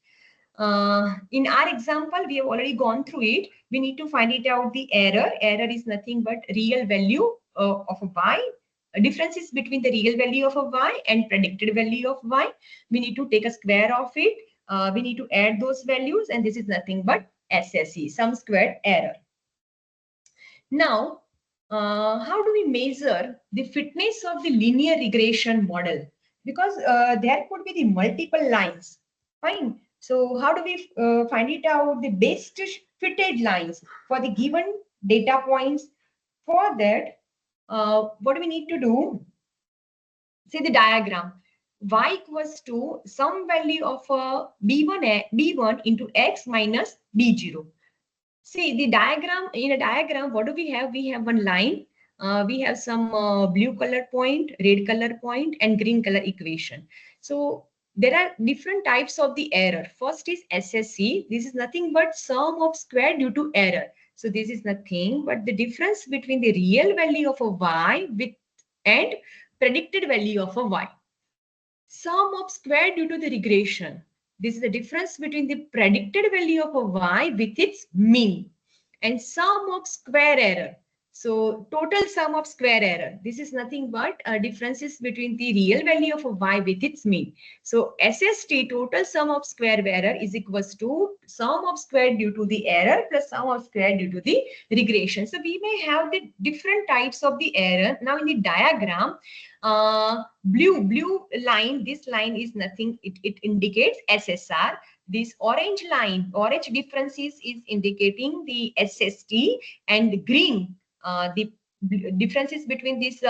In our example, we have already gone through it. We need to find it out the error. Error is nothing but real value of a y. Differences between the real value of a y and predicted value of y. We need to take a square of it. We need to add those values, and this is nothing but SSE, sum squared error. Now, how do we measure the fitness of the linear regression model? Because there could be the multiple lines. Fine. So how do we find it out the best fitted lines for the given data points? For that, what do we need to do? See the diagram. Y equals to some value of B1 into X minus B0. See the diagram. In a diagram, what do we have? We have one line. We have some blue color point, red color point, and green color equation. So there are different types of the error. First is SSE. This is nothing but sum of square due to error. So this is nothing but the difference between the real value of a y with and predicted value of a y. Sum of square due to the regression. This is the difference between the predicted value of a y with its mean, and sum of square error. So total sum of square error. This is nothing but differences between the real value of a y with its mean. So SST, total sum of square error, is equals to sum of square due to the error plus sum of square due to the regression. So we may have the different types of the error. Now in the diagram, blue line, this line is nothing, it indicates SSR. This orange line, orange differences is indicating the SST, and the green, the differences between this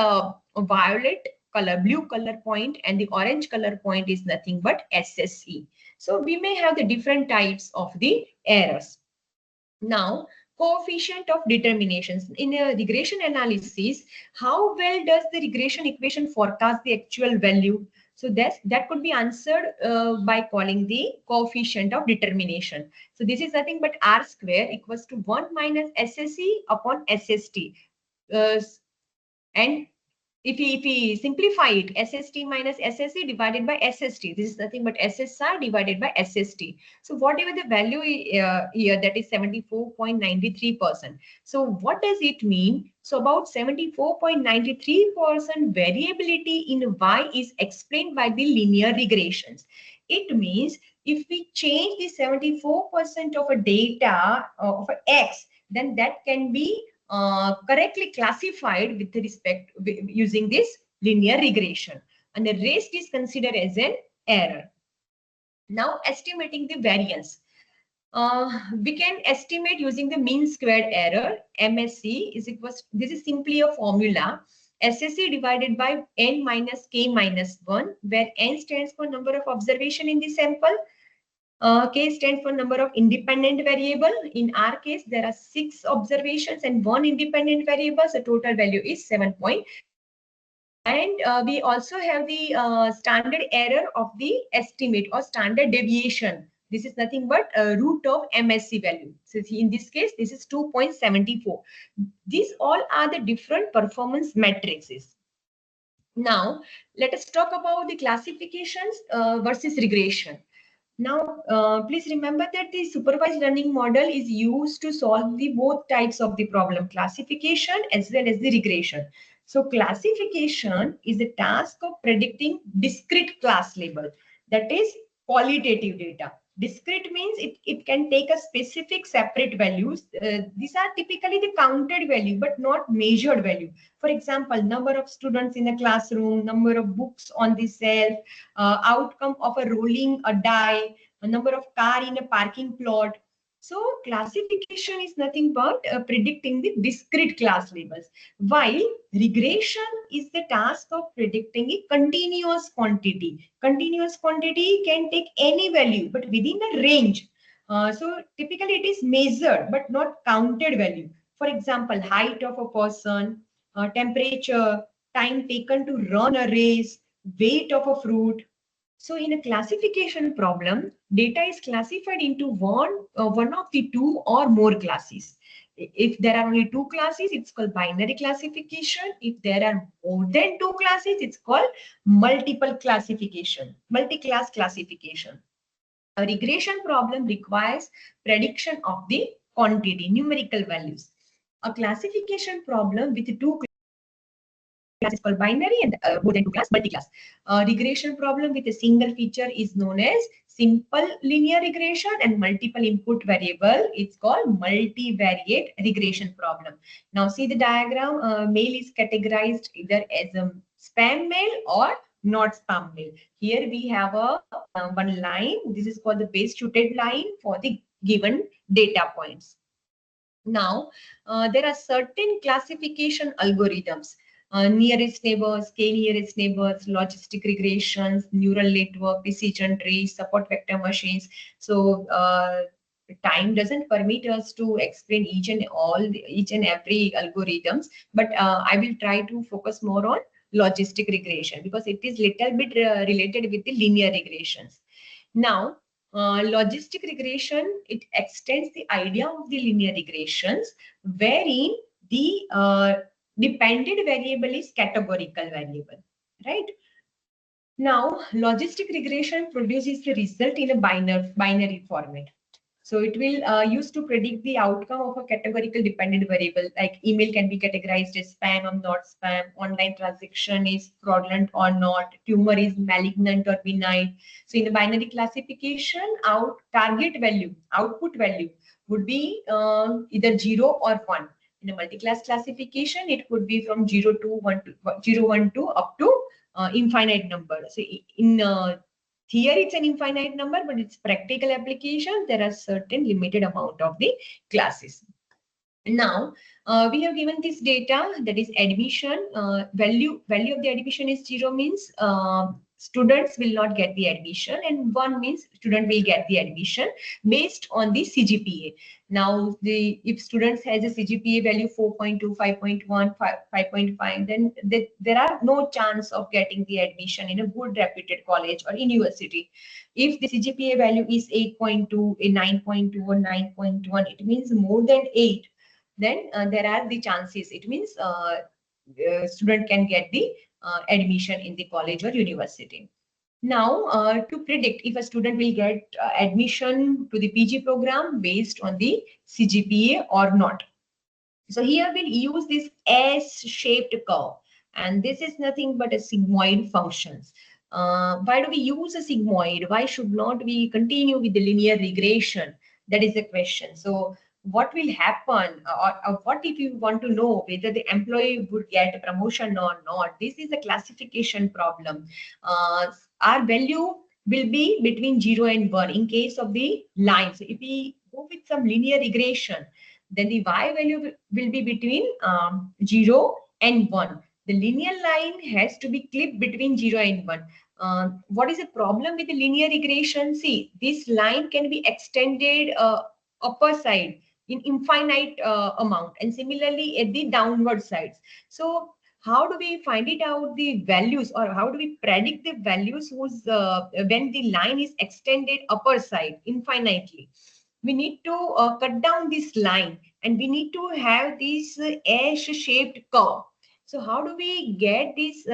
violet color, blue color point and the orange color point is nothing but SSE. So we may have the different types of the errors. Now, coefficient of determinations. In a regression analysis, how well does the regression equation forecast the actual value? So that could be answered by calling the coefficient of determination. So this is nothing but R square equals to 1 minus SSE upon SST. And if we simplify it, SST minus SSE divided by SST. This is nothing but SSR divided by SST. So whatever the value here, that is 74.93%. So what does it mean? So about 74.93% variability in Y is explained by the linear regressions. It means if we change the 74% of a data of a X, then that can be correctly classified with respect using this linear regression, and the rest is considered as an error. Now estimating the variance. We can estimate using the mean squared error. MSE is equals, this is simply a formula, SSE divided by n minus k minus 1, where n stands for number of observation in the sample. K stands for number of independent variable. In our case, there are 6 observations and 1 independent variable. So total value is 7. And we also have the standard error of the estimate or standard deviation This is nothing but root of MSC value. So in this case, this is 2.74. These all are the different performance matrices. Now, let us talk about the classifications versus regression. Now, please remember that the supervised learning model is used to solve the both types of the problem, classification as well as the regression. So classification is the task of predicting discrete class label, that is qualitative data. Discrete means it can take a specific separate values. These are typically the counted value, but not measured value. For example, number of students in a classroom, number of books on the shelf, outcome of a rolling a die, a number of car in a parking plot. So classification is nothing but predicting the discrete class labels, while regression is the task of predicting a continuous quantity. Continuous quantity can take any value, but within a range. So typically it is measured, but not counted value. For example, height of a person, temperature, time taken to run a race, weight of a fruit. So in a classification problem, data is classified into one of the two or more classes. If there are only two classes, it's called binary classification. If there are more than two classes, it's called multiple classification, multi-class classification. A regression problem requires prediction of the quantity, numerical values. A classification problem with two class is called binary, and more than two class, multi-class. Regression problem with a single feature is known as simple linear regression, and multiple input variable, it's called multivariate regression problem. Now see the diagram, mail is categorized either as a spam mail or not spam mail. Here we have a one line. This is called the base suited line for the given data points. Now, there are certain classification algorithms, nearest neighbors, k-nearest neighbors, logistic regressions, neural network, decision trees, support vector machines. So, time doesn't permit us to explain each and every algorithms, but I will try to focus more on logistic regression because it is little bit related with the linear regressions. Now, logistic regression, it extends the idea of the linear regressions, wherein the dependent variable is categorical variable, right? Now, logistic regression produces the result in a binary format. So it will use to predict the outcome of a categorical dependent variable, like email can be categorized as spam or not spam, online transaction is fraudulent or not, tumor is malignant or benign. So in the binary classification, target value, output value would be either 0 or 1. In a multi-class classification, it could be from 0 to 1 to up to infinite number. So in here it's an infinite number, but its practical application, there are certain limited amount of the classes. Now, we have given this data, that is admission, value of the admission is 0 means students will not get the admission, and 1 means student will get the admission based on the CGPA. Now, if students has a CGPA value 4.2, 5.1, 5.5, then there are no chance of getting the admission in a good reputed college or university. If the CGPA value is 8.2, a 9.2 or 9.1, it means more than 8. Then there are the chances. It means student can get the admission in the college or university. Now, to predict if a student will get admission to the PG program based on the CGPA or not. So here we'll use this S-shaped curve, and this is nothing but a sigmoid functions. Why do we use a sigmoid? Why should not we continue with the linear regression? That is the question. So what will happen, or what if you want to know whether the employee would get a promotion or not? This is a classification problem. Our value will be between 0 and 1 in case of the line. So if we go with some linear regression, then the y value will be between 0 and 1. The linear line has to be clipped between 0 and 1. What is the problem with the linear regression? See, this line can be extended upper side in infinite amount, and similarly at the downward sides. So how do we find it out the values, or how do we predict the values whose when the line is extended upper side infinitely? We need to cut down this line, and we need to have this S-shaped curve. So how do we get this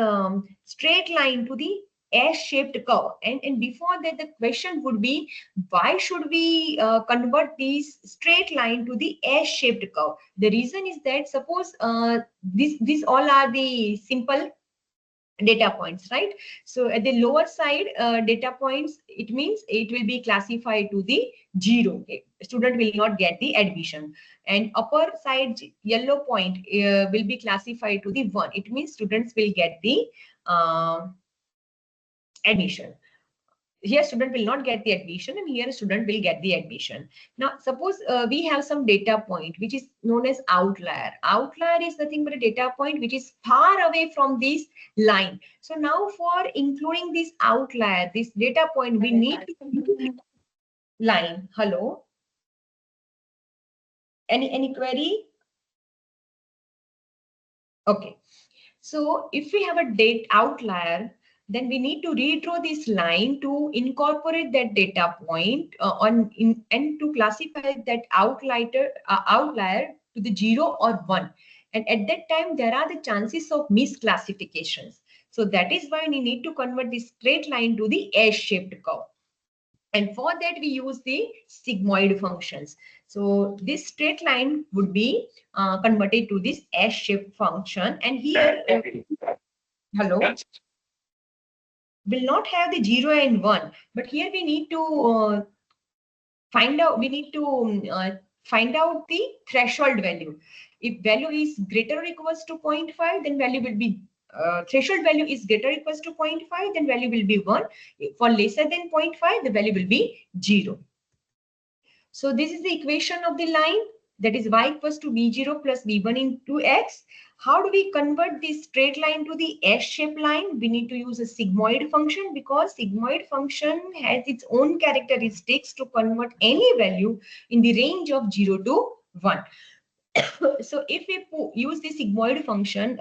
straight line to the S-shaped curve? And before that, the question would be, why should we convert this straight line to the S-shaped curve? The reason is that, suppose these all are the simple data points, right? So at the lower side data points, it means it will be classified to the 0. Okay? Student will not get the admission. And upper side yellow point will be classified to the 1. It means students will get the admission. Here student will not get the admission, and here student will get the admission. Now suppose we have some data point which is known as outlier. Outlier is nothing but a data point which is far away from this line. So now for including this outlier, this data point, we need to use line. Hello, any query? Okay, so if we have a date outlier, then we need to redraw this line to incorporate that data point and to classify that outlier to the 0 or 1. And at that time, there are the chances of misclassifications. So that is why we need to convert this straight line to the S-shaped curve. And for that, we use the sigmoid functions. So this straight line would be converted to this S-shaped function. And here, hello, will not have the 0 and 1, but here we need to find out the threshold value. If value is greater or equals to 0.5, then value will be threshold value is greater or equals to 0.5, then value will be 1. For lesser than 0.5, the value will be 0. So this is the equation of the line, that is y equals to b0 plus b1 into x. How do we convert this straight line to the S-shaped line? We need to use a sigmoid function, because sigmoid function has its own characteristics to convert any value in the range of 0 to 1. So if we use the sigmoid function,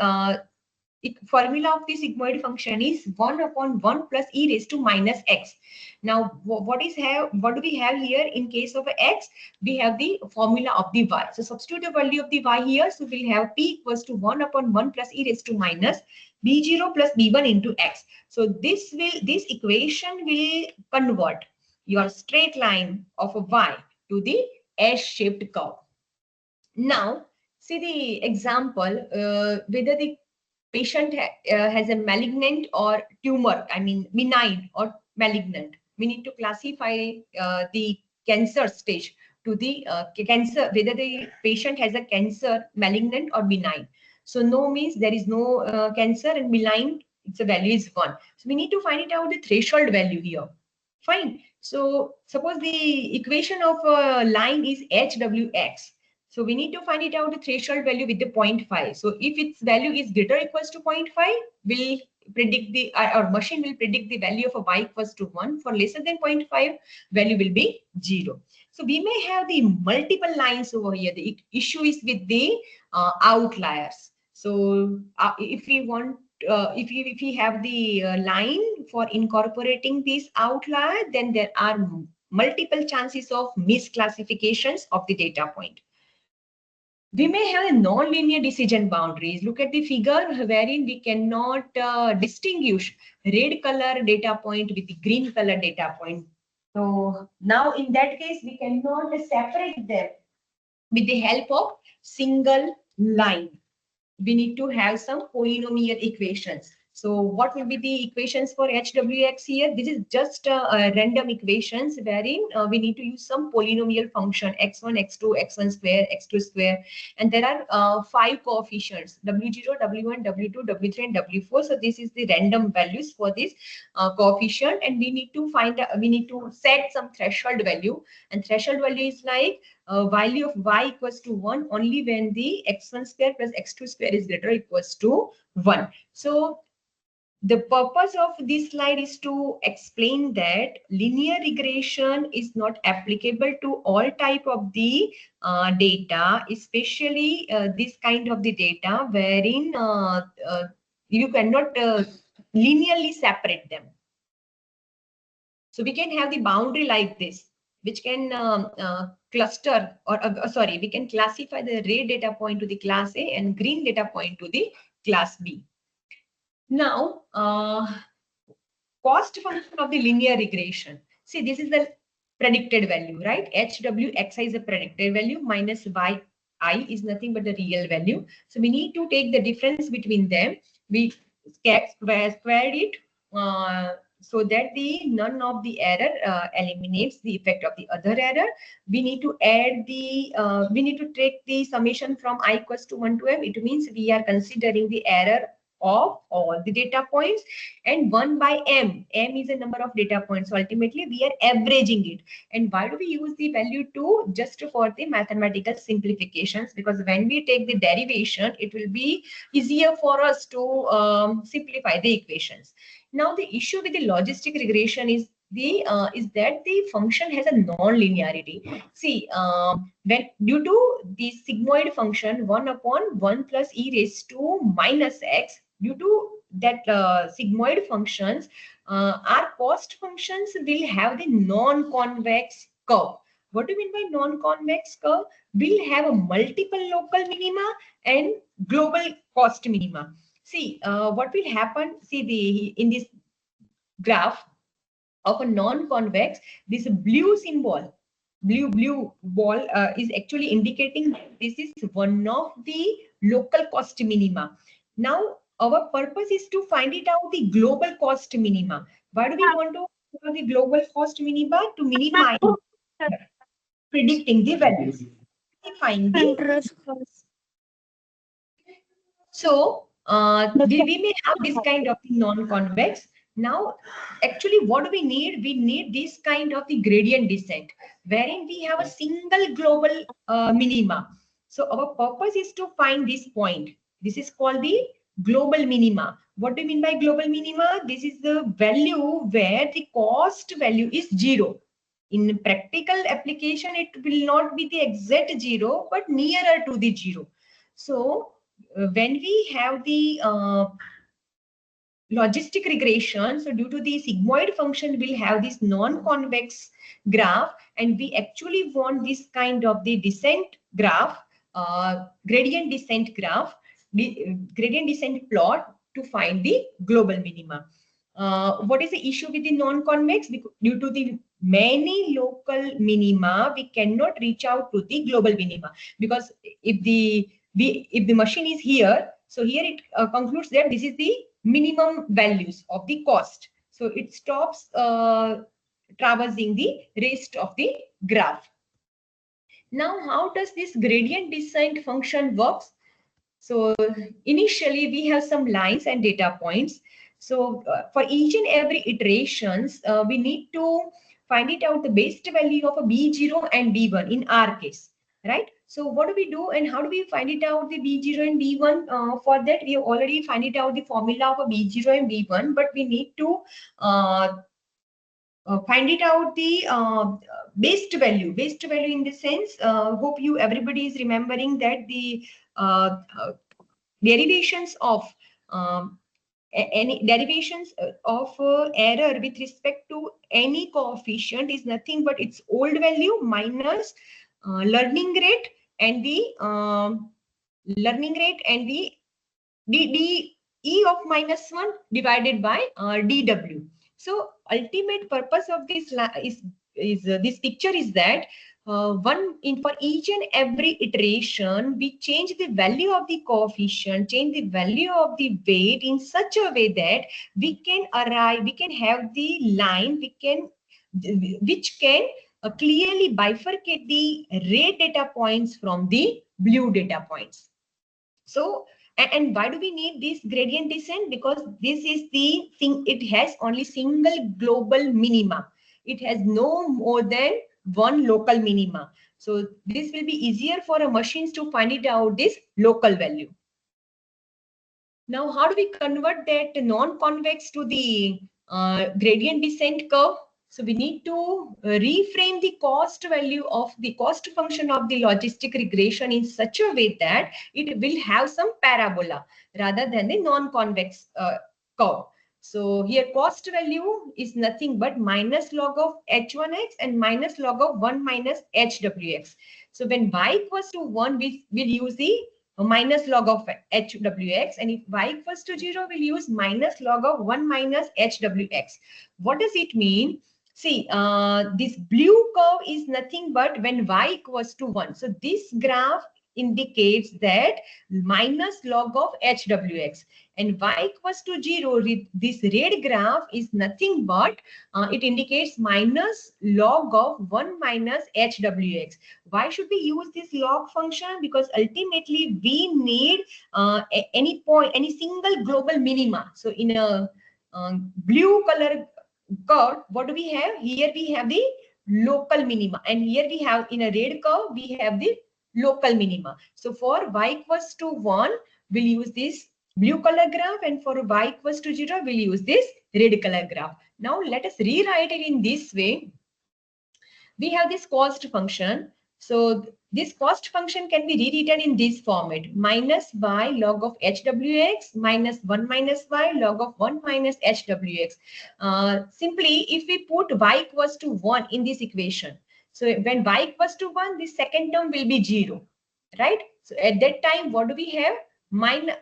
formula of the sigmoid function is 1 upon 1 plus e raised to minus x. Now, what do we have here in case of x? We have the formula of the y. So substitute the value of the y here. So we'll have p equals to 1 upon 1 plus e raised to minus b0 plus b1 into x. So this equation will convert your straight line of a y to the S-shaped curve. Now, see the example, whether the patient has a malignant or tumor, I mean benign or malignant. We need to classify the cancer stage to the cancer, whether the patient has a cancer, malignant or benign. So no means there is no cancer, and benign, its value is 1. So we need to find it out the threshold value here. Fine. So suppose the equation of a line is HWX. So we need to find it out the threshold value with the 0.5. So if its value is greater or equals to 0.5, we'll predict our machine will predict the value of a y equals to 1. For lesser than 0.5, value will be 0. So we may have the multiple lines over here. The issue is with the outliers. So if we want, if we have the line for incorporating this outlier, then there are multiple chances of misclassifications of the data point. We may have non-linear decision boundaries. Look at the figure wherein we cannot distinguish red color data point with the green color data point. So now in that case, we cannot separate them with the help of single line. We need to have some polynomial equations. So what will be the equations for HWX here? This is just random equations wherein we need to use some polynomial function x1, x2, x1 square, x2 square. And there are 5 coefficients, W0, W1, W2, W3, and W4. So this is the random values for this coefficient. And we need to set some threshold value. And threshold value is like value of y equals to 1 only when the x1 square plus x2 square is greater or equals to 1. So the purpose of this slide is to explain that linear regression is not applicable to all type of the data, especially this kind of the data wherein you cannot linearly separate them. So we can have the boundary like this, which can cluster or sorry, we can classify the red data point to the class A and green data point to the class B. Now, cost function of the linear regression. See, this is the predicted value, right? HWXI is a predicted value minus YI is nothing but the real value. So we need to take the difference between them. We squared it so that the none of the error eliminates the effect of the other error. We need to add the we need to take the summation from I equals to 1 to m. It means we are considering the error of all the data points, and 1 by m. M is a number of data points. So ultimately we are averaging it. And why do we use the value 2? Just for the mathematical simplifications, because when we take the derivation, it will be easier for us to simplify the equations. Now the issue with the logistic regression is that the function has a non-linearity. See, when due to the sigmoid function 1 upon 1 plus e raised to minus x, due to that sigmoid functions, our cost functions will have the non-convex curve. What do you mean by non-convex curve? We'll have a multiple local minima and global cost minima. See, what will happen? See, in this graph of a non-convex, this blue symbol, blue ball is actually indicating that this is one of the local cost minima. Now, our purpose is to find it out the global cost minima. Why do we want to know the global cost minima? To minimize predicting the values. We find the so we may have this kind of non-convex. Now, actually, what do we need? We need this kind of the gradient descent, wherein we have a single global minima. So our purpose is to find this point. This is called the global minima. What do you mean by global minima? This is the value where the cost value is 0. In practical application, it will not be the exact 0, but nearer to the 0. So when we have the logistic regression, so due to the sigmoid function, we'll have this non-convex graph, and we actually want this kind of the descent graph, gradient descent graph, gradient descent plot to find the global minima. What is the issue with the non-convex? Due to the many local minima, we cannot reach out to the global minima, because if the machine is here, so here it concludes that this is the minimum values of the cost. So it stops traversing the rest of the graph. Now, how does this gradient descent function works? So initially we have some lines and data points. So for each and every iterations, we need to find it out the base value of a B0 and B1 in our case, right? So what do we do and how do we find it out the B0 and B1? For that, we have already find it out the formula of a B0 and B1, but we need to find it out the base value in the sense, hope you everybody is remembering that the derivations of any derivations of error with respect to any coefficient is nothing but its old value minus learning rate and the E of minus 1 divided by dw. So ultimate purpose of this this picture is that for each and every iteration, we change the value of the coefficient, change the value of the weight in such a way that we can have the line, which can clearly bifurcate the red data points from the blue data points. So, and why do we need this gradient descent? Because this is the thing, it has only single global minima. It has no more than one local minima. So this will be easier for a machines to find it out this local value. Now, how do we convert that non-convex to the gradient descent curve? So we need to reframe the cost value of the cost function of the logistic regression in such a way that it will have some parabola rather than the non-convex curve. So here cost value is nothing but minus log of h1x and minus log of 1 minus hwx. So when y equals to 1, we will use the minus log of hwx, and if y equals to 0, we'll use minus log of 1 minus hwx. What does it mean? See, this blue curve is nothing but when y equals to 1. So this graph indicates that minus log of hwx, and y equals to 0, this red graph is nothing but it indicates minus log of 1 minus hwx. Why should we use this log function? Because ultimately we need any point, any single global minima. So in a blue color curve, what do we have? Here we have the local minima, and here we have in a red curve, we have the local minima. So for y equals to 1, we'll use this blue color graph, and for y equals to 0, we'll use this red color graph. Now let us rewrite it in this way. We have this cost function. So this cost function can be rewritten in this format: minus y log of hwx minus 1 minus y log of 1 minus hwx. Simply, if we put y equals to 1 in this equation, so when y equals to 1, the second term will be 0, right? So at that time, what do we have? Minus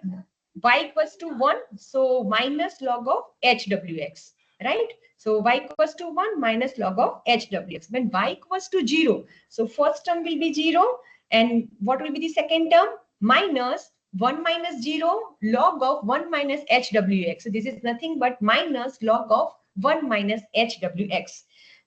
y equals to 1, so minus log of hwx, right? So y equals to 1 minus log of hwx. When y equals to 0, so first term will be 0, and what will be the second term? Minus 1 minus 0 log of 1 minus hwx. So this is nothing but minus log of 1 minus hwx.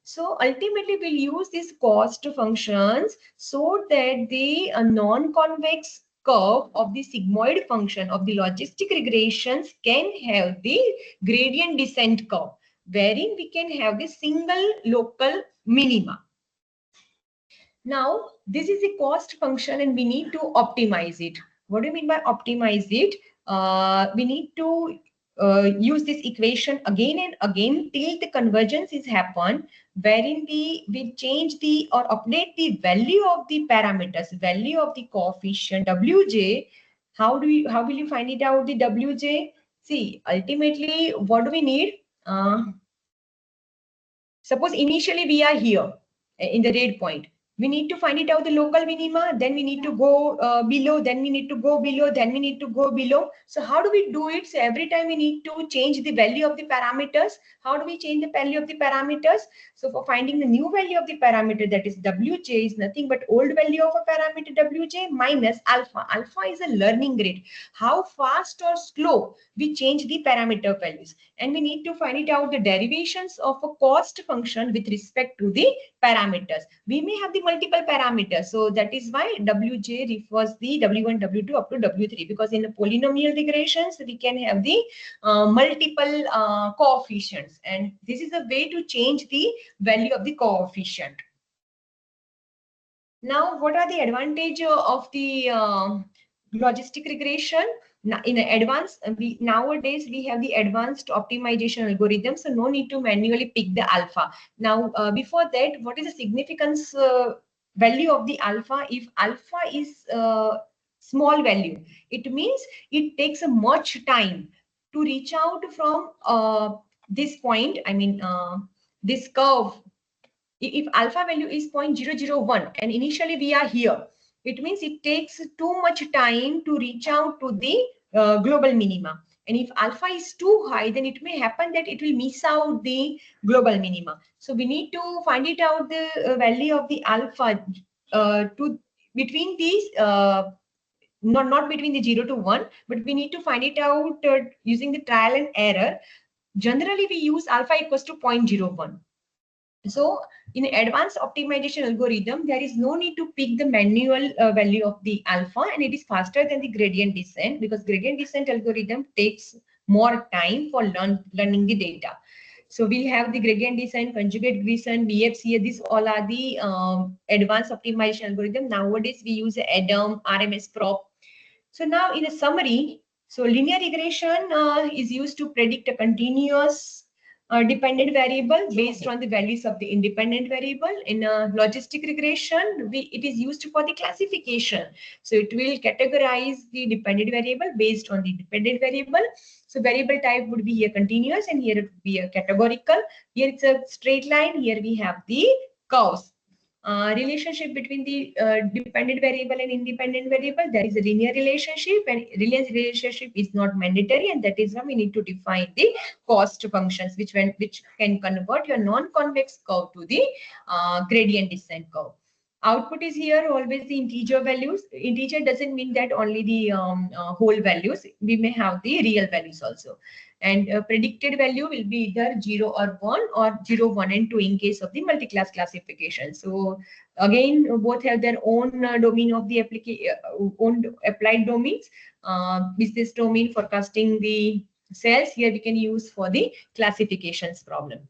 So ultimately we'll use these cost functions so that the non-convex curve of the sigmoid function of the logistic regressions can have the gradient descent curve, wherein we can have the single local minima. Now, this is a cost function and we need to optimize it. What do you mean by optimize it? We need to use this equation again and again till the convergence is happen, wherein we change the or update the value of the parameters, value of the coefficient wj. How will you find it out, the wj? See, ultimately, what do we need? Suppose initially we are here in the red point. We need to find it out the local minima, then we need to go below, then we need to go below, then we need to go below. So how do we do it? So every time we need to change the value of the parameters. How do we change the value of the parameters? So for finding the new value of the parameter, that is wj, is nothing but old value of a parameter wj minus alpha. Alpha is a learning rate. How fast or slow we change the parameter values. And we need to find it out the derivations of a cost function with respect to the parameters. We may have the multiple parameters, so that is why wj refers the w1, w2 up to w3, because in the polynomial regressions we can have the multiple coefficients, and this is a way to change the value of the coefficient. Now, what are the advantage of the logistic regression? Now, in advanced, nowadays we have the advanced optimization algorithm, so no need to manually pick the alpha. Now, before that, what is the significance value of the alpha? If alpha is small value, it means it takes a much time to reach out from this point. I mean, this curve. If alpha value is 0.001 and initially we are here, it means it takes too much time to reach out to the global minima. And if alpha is too high, then it may happen that it will miss out the global minima. So we need to find it out the value of the alpha to between these not between the 0 to 1, but we need to find it out using the trial and error. Generally, we use alpha equals to 0.01. So in advanced optimization algorithm, there is no need to pick the manual value of the alpha, and it is faster than the gradient descent, because gradient descent algorithm takes more time for learning the data. So we have the gradient descent, conjugate descent, BFCA. These all are the advanced optimization algorithm. Nowadays we use ADAM, RMS prop. So now in a summary, So linear regression is used to predict a continuous dependent variable based on the values of the independent variable. In logistic regression, it is used for the classification. So it will categorize the dependent variable based on the dependent variable. So variable type would be a continuous, and here it would be a categorical. Here it's a straight line. Here we have the curves. Relationship between the dependent variable and independent variable, there is a linear relationship, and linear relationship is not mandatory, and that is why we need to define the cost functions which can convert your non-convex curve to the gradient descent curve. Output is here always the integer values. Integer doesn't mean that only the whole values. We may have the real values also. And predicted value will be either 0 or 1 or 0, 1 and 2 in case of the multi-class classification. So again, both have their own domain of the own applied domains. Business domain for casting the cells. Here we can use for the classifications problem.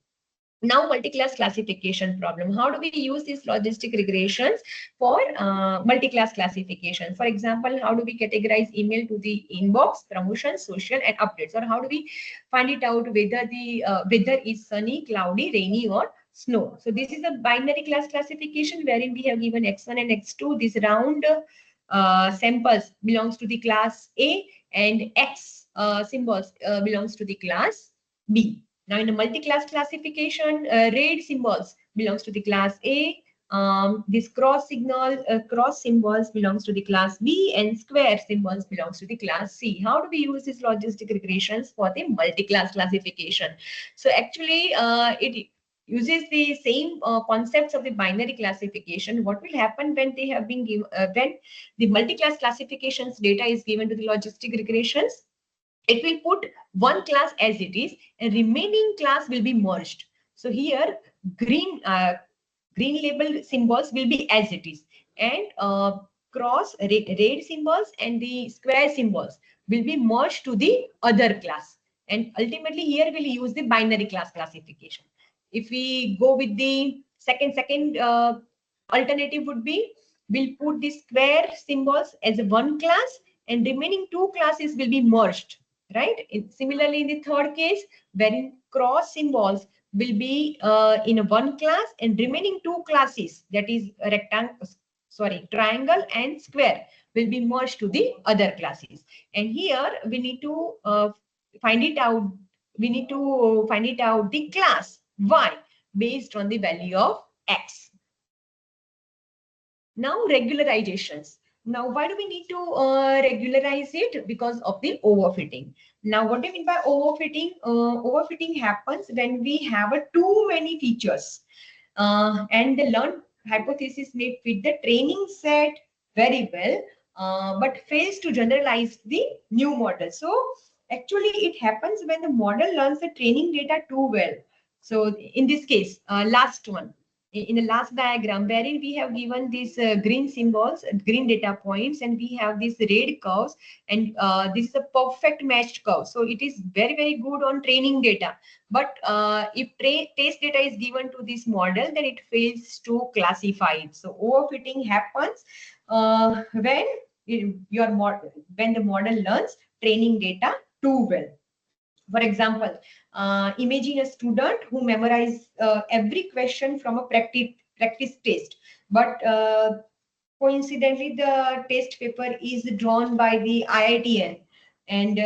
Now, multi-class classification problem. How do we use these logistic regressions for multi-class classification? For example, how do we categorize email to the inbox, promotion, social, and updates? Or how do we find it out whether the weather is sunny, cloudy, rainy, or snow? So this is a binary class classification wherein we have given x1 and x2. This round samples belongs to the class A, and x symbols belongs to the class B. Now, in a multi-class classification, red symbols belongs to the class A. This cross symbols belongs to the class B, and square symbols belongs to the class C. How do we use these logistic regressions for the multi-class classification? So actually, it uses the same concepts of the binary classification. What will happen when they have been given, when the multi-class classifications data is given to the logistic regressions? It will put one class as it is, and remaining class will be merged. So here green label symbols will be as it is, and red symbols and the square symbols will be merged to the other class. And ultimately here we'll use the binary class classification. If we go with the second alternative would be, we'll put the square symbols as one class, and remaining two classes will be merged. Right. Similarly, in the third case, wherein cross symbols will be in a one class, and remaining two classes, that is triangle and square, will be merged to the other classes. And here we need to find it out. We need to find it out the class Y based on the value of X. Now, regularizations. Now, why do we need to regularize it? Because of the overfitting. Now, what do you mean by overfitting? Overfitting happens when we have too many features, and the learned hypothesis may fit the training set very well, but fails to generalize the new model. So, actually, it happens when the model learns the training data too well. So, in this case, last one. In the last diagram, wherein we have given these green symbols, green data points, and we have these red curves, and this is a perfect matched curve. So it is very, very good on training data. But if test data is given to this model, then it fails to classify it. So overfitting happens when the model learns training data too well. For example, imagine a student who memorizes every question from a practice test, but coincidentally the test paper is drawn by the IITN, and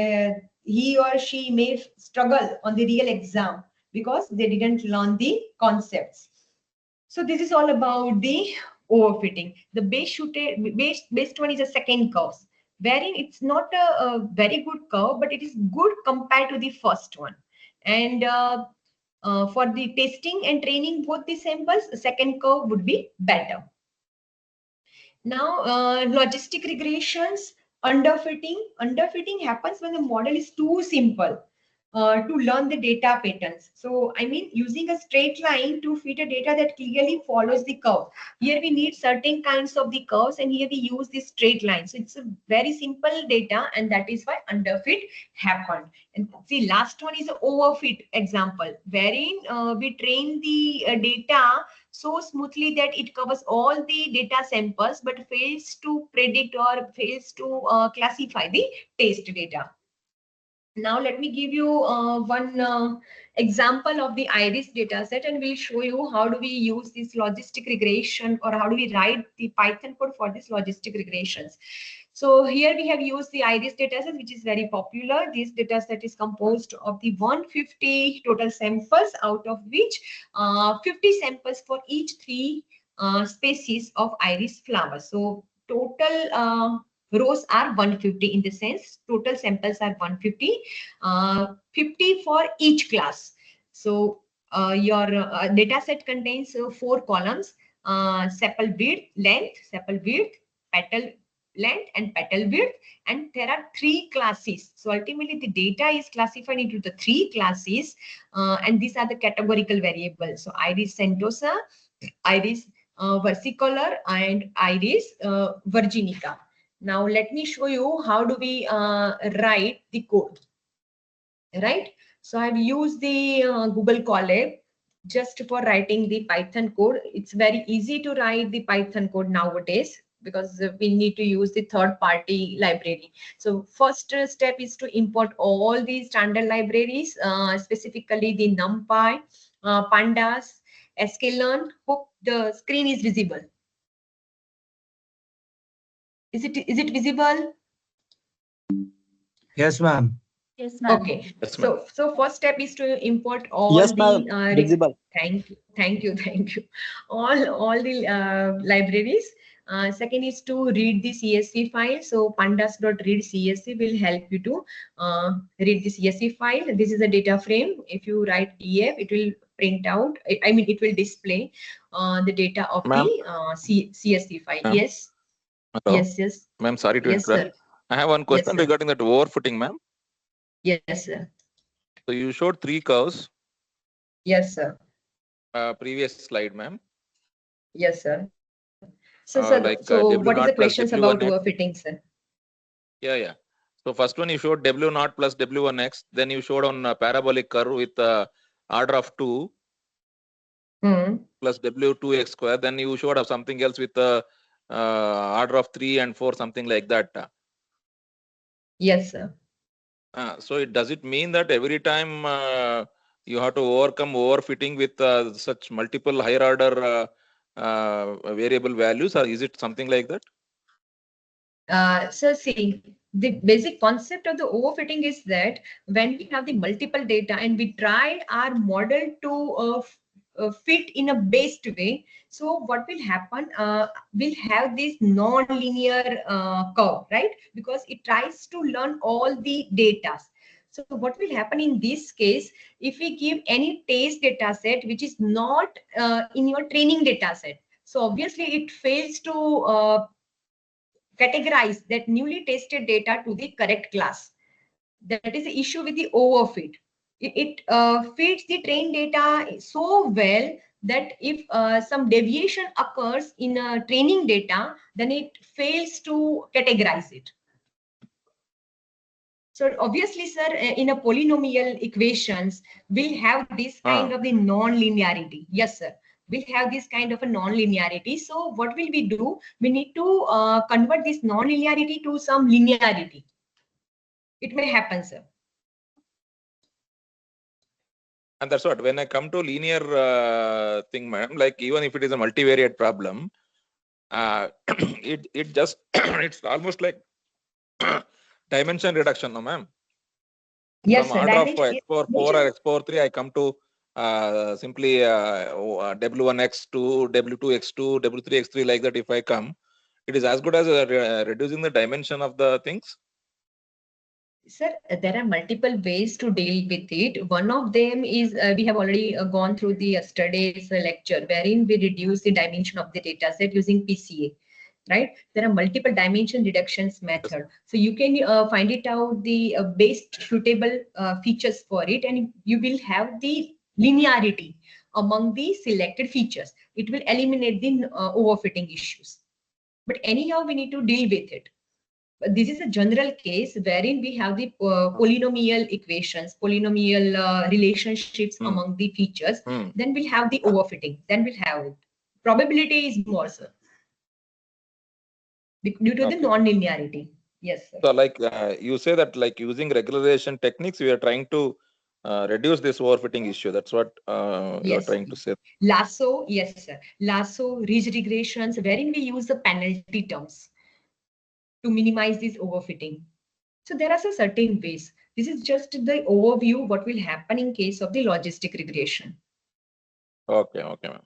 he or she may struggle on the real exam because they didn't learn the concepts. So this is all about the overfitting. The best one is a second curve, wherein it's not a very good curve, but it is good compared to the first one. And for the testing and training both the samples, the second curve would be better. Now, logistic regressions, underfitting. Underfitting happens when the model is too simple to learn the data patterns. So, I mean, using a straight line to fit a data that clearly follows the curve. Here we need certain kinds of the curves, and here we use this straight line. So it's a very simple data, and that is why underfit happened. And see, last one is an overfit example, wherein we train the data so smoothly that it covers all the data samples, but fails to predict or fails to classify the test data. Now let me give you one example of the iris data set, and we'll show you how do we use this logistic regression, or how do we write the Python code for this logistic regressions. So here we have used the iris dataset, which is very popular. This dataset is composed of the 150 total samples, out of which 50 samples for each three species of iris flowers. So total rows are 150, in the sense total samples are 150, 50 for each class. So your data set contains 4 columns: sepal width, length, sepal width, petal length, and petal width. And there are 3 classes. So ultimately the data is classified into the 3 classes, and these are the categorical variables. So iris centosa, iris versicolor, and iris virginica. Now let me show you how do we write the code, right? So I've used the Google Colab just for writing the Python code. It's very easy to write the Python code nowadays, because we need to use the third-party library. So first step is to import all the standard libraries, specifically the NumPy, Pandas, sklearn. Hope the screen is visible. Is it visible? Yes, ma'am. Yes, ma'am. Okay. Yes, ma'am. So first step is to import all Yes, the ma'am. Visible. thank you. All the libraries. Second is to read the CSV file. So pandas.read CSV will help you to read the CSV file. This is a data frame. If you write df, it will print out. I mean, it will display the data of Ma'am. the CSV file. Ma'am. Yes. Hello. Yes. Ma'am, sorry to Yes, interrupt. sir. I have one question sir. regarding that overfitting, ma'am. Yes, sir. So you showed 3 curves, Yes, sir. previous slide, ma'am. Yes, sir. So, sir, Like, so what is W0 the plus questions about W1X. overfitting, sir? Yeah. So first one you showed W0 plus W1X. Then you showed on a parabolic curve with order of 2 plus W2X square. Then you showed of something else with order of 3 and 4, something like that. Yes, sir. So does it mean that every time you have to overcome overfitting with such multiple higher order variable values, or is it something like that? So see, the basic concept of the overfitting is that when we have the multiple data and we try our model to fit in a based way, so what will happen? We'll have this non-linear curve, right? Because it tries to learn all the data. So what will happen in this case, if we give any test data set which is not in your training data set, so obviously it fails to categorize that newly tested data to the correct class. That is the issue with the overfit. It feeds the trained data so well that if some deviation occurs in training data, then it fails to categorize it. So obviously, sir, in a polynomial equations, we'll have this kind of the non-linearity. Yes, sir. We'll have this kind of a non-linearity. So what will we do? We need to convert this non-linearity to some linearity. It may happen, sir. And that's what, when I come to linear thing, madam, like even if it is a multivariate problem, it just it's almost like dimension reduction, no, ma'am. Yes, From sir. order of Dimension, x power 4 or x power 3, I come to simply W1x2, W2x2, W3x3, like that. If I come, it is as good as reducing the dimension of the things. Sir, there are multiple ways to deal with it. One of them is we have already gone through the yesterday's lecture, wherein we reduce the dimension of the data set using PCA. Right? There are multiple dimension reductions method. So you can find it out the best suitable features for it, and you will have the linearity among the selected features. It will eliminate the overfitting issues. But anyhow, we need to deal with it. This is a general case wherein we have the polynomial equations, polynomial relationships among the features. Then we'll have the overfitting. Then we'll have it. Probability is more, sir, due to the non-linearity. Yes, sir. So like you say that like using regularization techniques, we are trying to reduce this overfitting issue. That's what you are Yes. trying to say. Lasso, yes, sir. Lasso, ridge regressions, wherein we use the penalty terms to minimize this overfitting. So there are some certain ways. This is just the overview what will happen in case of the logistic regression. Okay, okay, ma'am.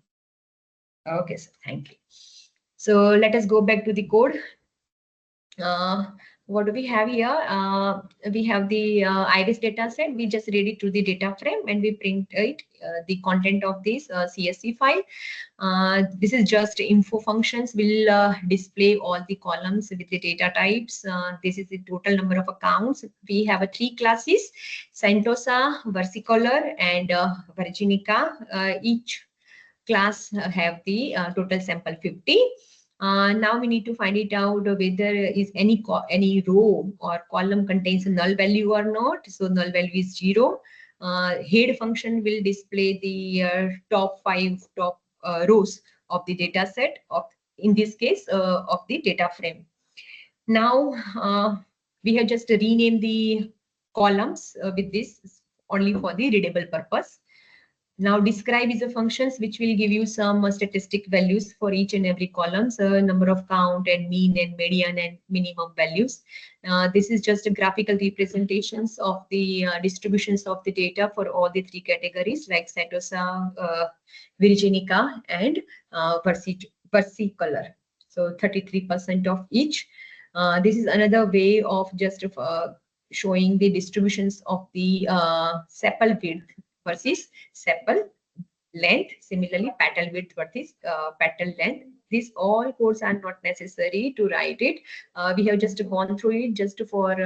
Okay, sir. Thank you. So let us go back to the code. What do we have here? We have the iris data set. We just read it through the data frame and we print it, the content of this CSV file. This is just info functions will display all the columns with the data types. This is the total number of accounts. We have 3 classes, Sentosa, Versicolor, and Virginica. Each class have the total sample 50. Now we need to find it out whether is any row or column contains a null value or not. So null value is 0. Head function will display the top 5 rows of the data set of, in this case, of the data frame. Now we have just renamed the columns with this only for the readable purpose. Now describe is a functions which will give you some statistic values for each and every column, so number of count and mean and median and minimum values. This is just a graphical representations of the distributions of the data for all the 3 categories like Sentosa, Virginica, and Versicolor. So 33% of each. This is another way of just showing the distributions of the sepal width versus sepal length. Similarly, petal width versus petal length. These all codes are not necessary to write it. We have just gone through it just for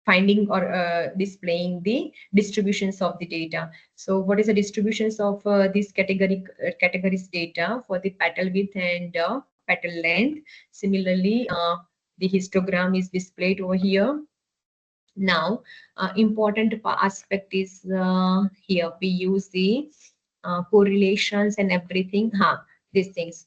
finding or displaying the distributions of the data. So what is the distributions of this categories data for the petal width and petal length? Similarly, the histogram is displayed over here. Now, important aspect is here we use the correlations and everything. These things.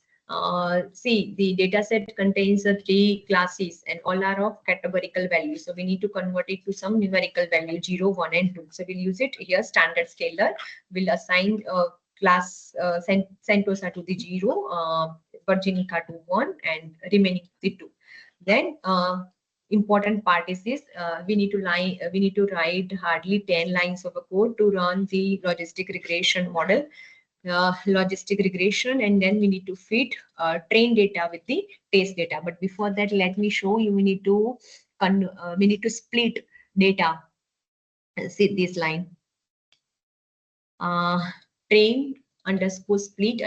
See, the data set contains 3 classes and all are of categorical values. So we need to convert it to some numerical value 0, 1, and 2. So we'll use it here. Standard scalar will assign class Sentosa to the 0, Virginica to 1, and remaining to the 2. Then important part is this: we need to write hardly 10 lines of a code to run the logistic regression model. Logistic regression, and then we need to fit train data with the test data. But before that, let me show you. We need to split data. See this line. Train underscore split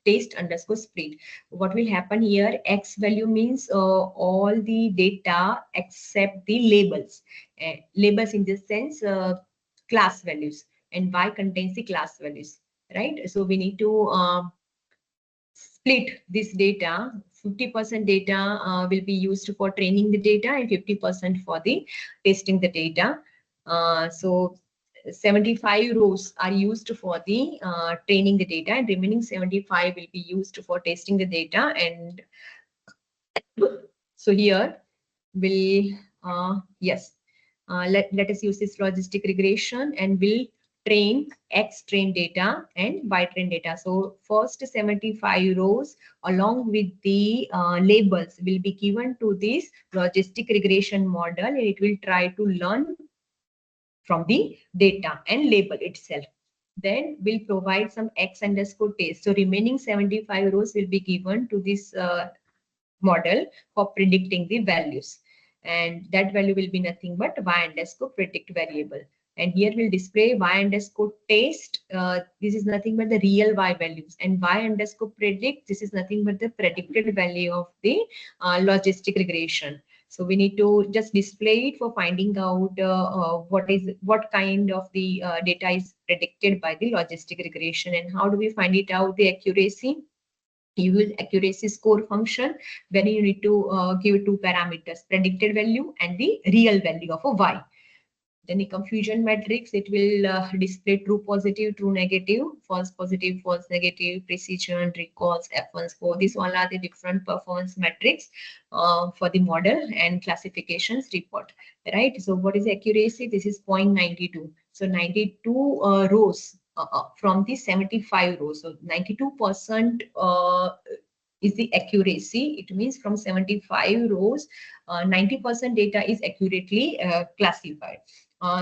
test underscore split. What will happen here? X value means all the data except the labels. Labels in this sense class values, and Y contains the class values, right? So we need to split this data. 50% data will be used for training the data and 50% for the testing the data. So 75 rows are used for the training the data, and remaining 75 will be used for testing the data. And so here we'll let us use this logistic regression, and we'll train X train data and Y train data. So first 75 rows along with the labels will be given to this logistic regression model, and it will try to learn from the data and label itself. Then we'll provide some X underscore test. So remaining 75 rows will be given to this model for predicting the values. And that value will be nothing but Y underscore predict variable. And here we'll display Y underscore test. This is nothing but the real Y values. And Y underscore predict, this is nothing but the predicted value of the logistic regression. So we need to just display it for finding out what kind of the data is predicted by the logistic regression. And how do we find it out? The accuracy. You use accuracy score function, when you need to give 2 parameters, predicted value and the real value of a Y. Then the confusion matrix, it will display true positive, true negative, false positive, false negative, precision, recalls, F1 score. These all are the different performance metrics for the model and classifications report, right? So what is accuracy? This is 0.92. So 92 rows from the 75 rows. So 92% is the accuracy. It means from 75 rows, 90% data is accurately classified.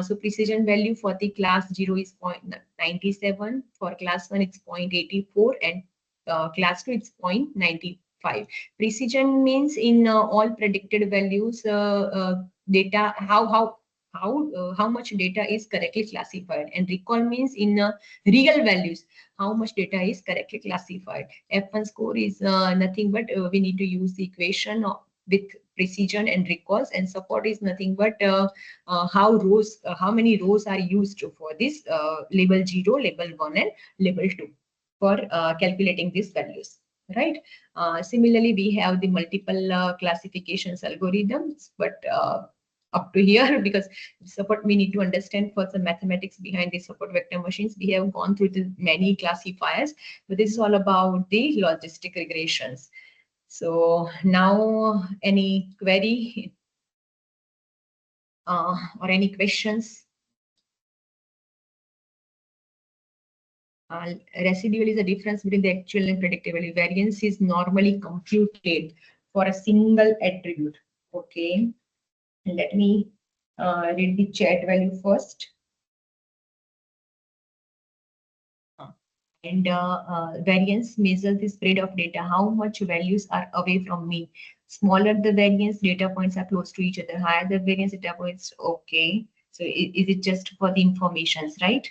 So precision value for the class 0 is 0.97, for class 1 it's 0.84, and class 2 it's 0.95. Precision means in all predicted values, data, how much data is correctly classified, and recall means in real values, how much data is correctly classified. F1 score is nothing but we need to use the equation with precision and recalls, and support is nothing but how many rows are used for this label 0, label 1, and label 2 for calculating these values, right? Similarly, we have the multiple classifications algorithms, but up to here, because support we need to understand for the mathematics behind the support vector machines. We have gone through the many classifiers, but this is all about the logistic regressions. So now any query or any questions? Residual is the difference between the actual and predicted value. Variance is normally computed for a single attribute. Okay, let me read the chat value first. And variance measures the spread of data, how much values are away from me. Smaller the variance, data points are close to each other. Higher the variance, data points. Okay, so is it just for the informations, right?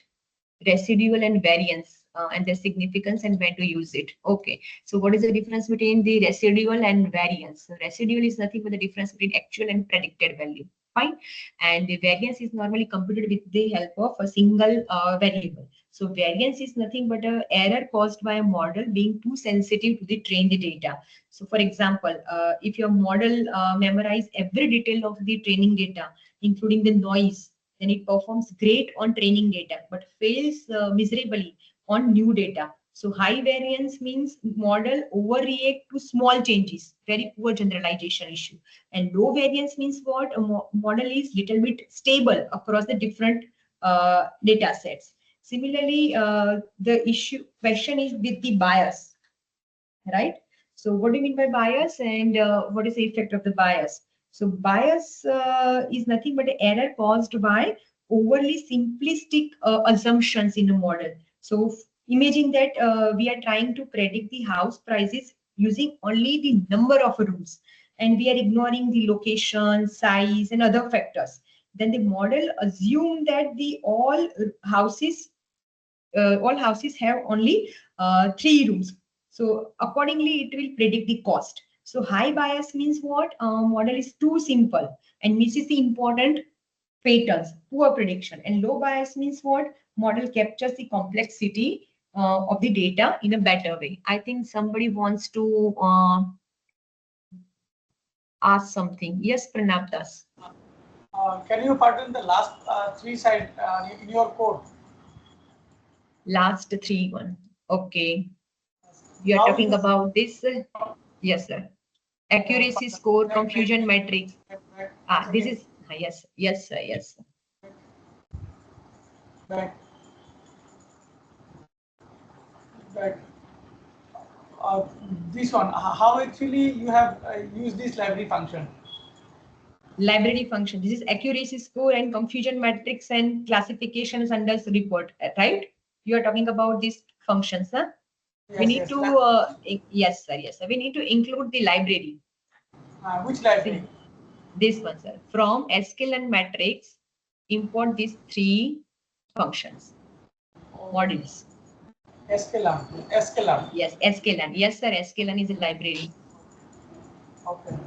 Residual and variance and their significance and when to use it. Okay, so what is the difference between the residual and variance? So residual is nothing but the difference between actual and predicted value. Fine, and the variance is normally computed with the help of a single variable. So variance is nothing but an error caused by a model being too sensitive to the trained data. So for example, if your model memorize every detail of the training data, including the noise, then it performs great on training data, but fails miserably on new data. So high variance means model overreact to small changes, very poor generalization issue. And low variance means what? A model is little bit stable across the different data sets. Similarly, the question is with the bias, right? So what do you mean by bias, and what is the effect of the bias? So bias is nothing but an error caused by overly simplistic assumptions in a model. So imagine that we are trying to predict the house prices using only the number of rooms, and we are ignoring the location, size, and other factors. Then the model assume that the all houses have only 3 rooms. So accordingly, it will predict the cost. So high bias means what? Model is too simple and misses the important patterns, poor prediction. And low bias means what? Model captures the complexity of the data in a better way. I think somebody wants to ask something. Yes, Pranab Das. Can you pardon the last 3 side in your code? Last 3 one. Okay. You are talking about this? Yes, sir. Accuracy score, confusion matrix. This is, yes, yes, sir, yes. Back. This one, how actually you have used this library function? Library function. This is accuracy score and confusion matrix and classifications under report, right? You are talking about these functions, huh? Yes, we need yes. to, yes, sir, yes, sir. We need to include the library. Which library? This one, sir. From sklearn matrix, import these 3 functions, modules. sklearn. Yes, sklearn. Yes, sir. Sklearn is a library. Okay.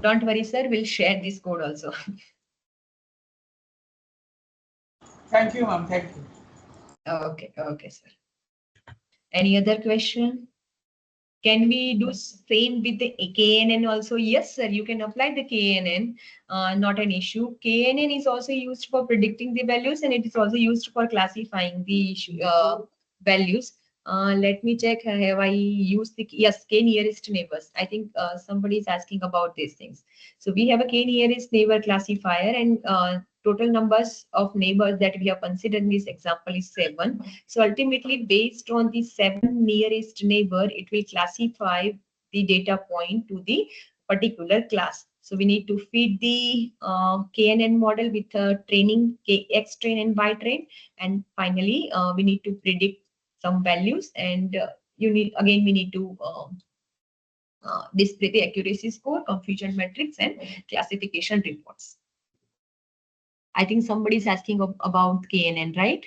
Don't worry, sir. We'll share this code also. Thank you, ma'am. Thank you. Okay, okay, sir. Any other question? Can we do same with the KNN also? Yes, sir. You can apply the KNN. Not an issue. KNN is also used for predicting the values, and it is also used for classifying the values. Let me check. Have I used the yes K nearest neighbors? I think somebody is asking about these things. So we have a K nearest neighbor classifier, and total numbers of neighbors that we have considered in this example is 7. So ultimately, based on the 7 nearest neighbor, it will classify the data point to the particular class. So we need to feed the KNN model with training X train and Y train, and finally we need to predict some values, and we need to display the accuracy score, confusion matrix, and classification reports. I think somebody is asking about KNN, right?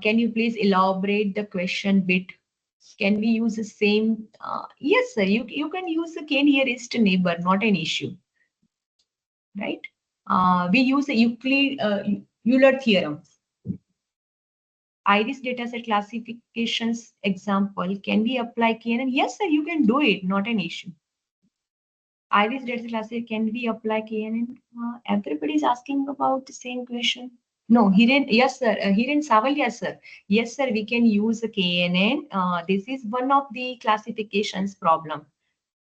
Can you please elaborate the question bit? Can we use the same? Yes, sir. You can use the K nearest neighbor, not an issue, right? We use the Euler theorem. Iris dataset classifications example. Can we apply KNN? Yes, sir. You can do it, not an issue. Iris dataset classification. Can we apply KNN? Everybody is asking about the same question. No, Hiren, yes, sir. Hiren Saval, yes, sir. Yes, sir, we can use the KNN. This is one of the classifications problem.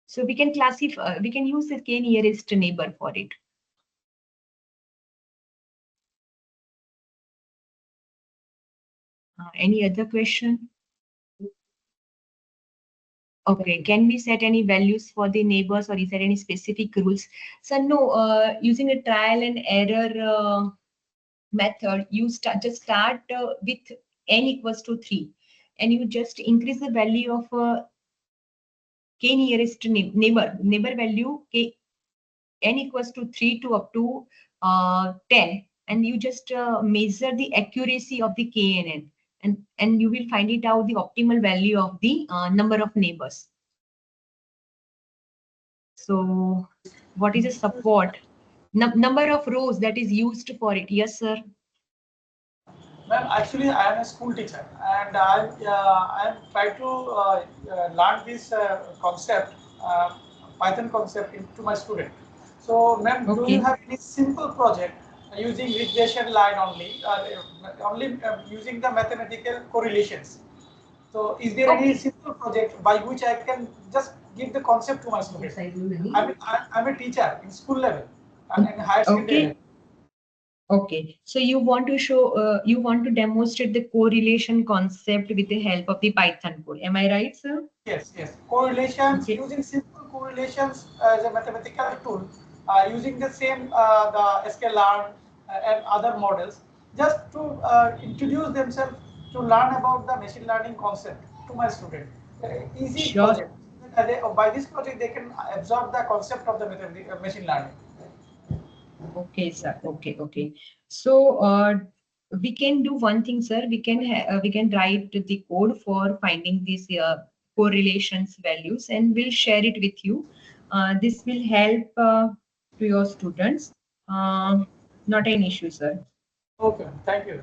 So we can classify, we can use the K nearest neighbor for it. Any other question? Okay, can we set any values for the neighbors, or is there any specific rules? So no, using a trial and error method, you just start with n equals to 3, and you just increase the value of K nearest neighbor value K n equals to 3 to up to 10, and you just measure the accuracy of the KNN, and you will find it out the optimal value of the number of neighbors. So what is the support? Number of rows that is used for it. Yes, sir. Ma'am, actually, I am a school teacher, and I am trying to learn this concept, Python concept, into my student. So, ma'am, do Okay. you have any simple project using regression line only, using the mathematical correlations? So, is there any simple project by which I can just give the concept to my students? I'm a teacher in school level and in higher secondary level. Okay, so you want to show, you want to demonstrate the correlation concept with the help of the Python code. Am I right, sir? Yes, yes. Correlations, Okay. using simple correlations as a mathematical tool, using the same the sklearn and other models, just to introduce themselves to learn about the machine learning concept to my student. Easy Sure. project. By this project, they can absorb the concept of the machine learning. Okay, sir. Okay. So we can do one thing, sir. We can write the code for finding these correlations values, and we'll share it with you. This will help to your students. Not an issue, sir. Okay, thank you.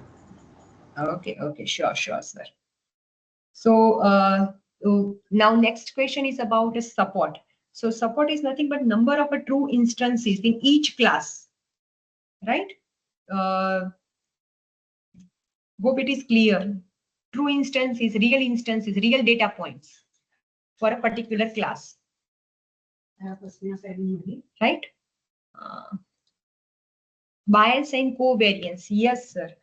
Okay, sure, sir. So now next question is about a support. So support is nothing but number of true instances in each class, right? Hope it is clear. True instances, real data points for a particular class, right? Bias and covariance. Yes, sir.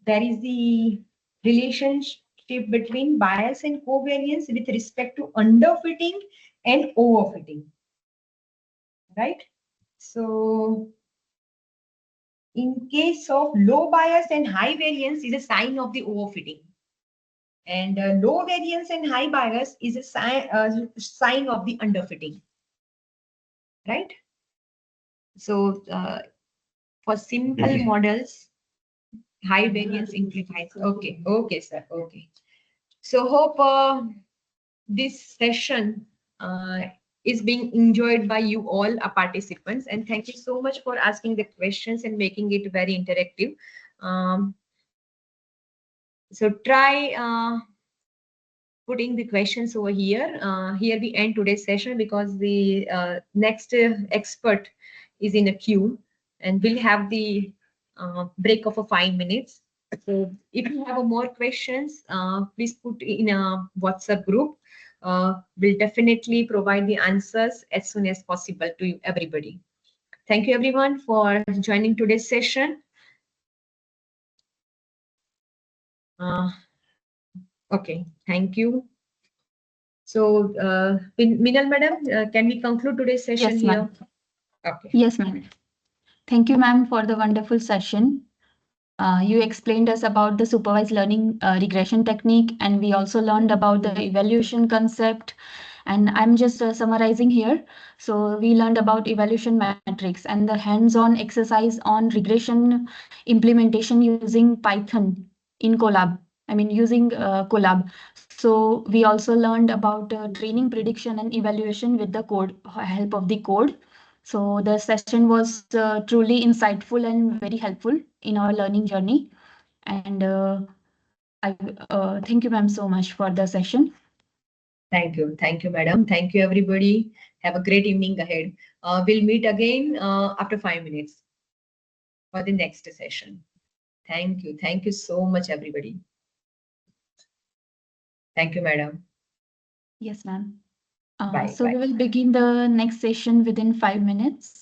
There is the relationship between bias and covariance with respect to underfitting and overfitting, right? So in case of low bias and high variance is a sign of the overfitting, and low variance and high bias is a sign of the underfitting, right? So for simple models, high variance amplifies. Okay, sir. Okay. So hope this session is being enjoyed by you all participants, and thank you so much for asking the questions and making it very interactive. So try putting the questions over here. Here we end today's session because the next expert is in a queue, and we'll have the break of 5 minutes. So if you have more questions, please put in a WhatsApp group. We'll definitely provide the answers as soon as possible to everybody. Thank you everyone for joining today's session. Okay, thank you. So, Minal madam, can we conclude today's session Yes, here? ma'am. Okay. Yes, ma'am. Thank you, ma'am, for the wonderful session. You explained us about the supervised learning regression technique, and we also learned about the evaluation concept. And I'm just summarizing here. So we learned about evaluation metrics and the hands-on exercise on regression implementation using Python in Colab. I mean, using Colab. So we also learned about training, prediction, and evaluation with the code, help of the code. So the session was truly insightful and very helpful in our learning journey. And I thank you, ma'am, so much for the session. Thank you, madam. Thank you, everybody. Have a great evening ahead. We'll meet again after 5 minutes for the next session. Thank you so much, everybody. Thank you, madam. Yes, ma'am. Bye, So bye. we will begin the next session within 5 minutes.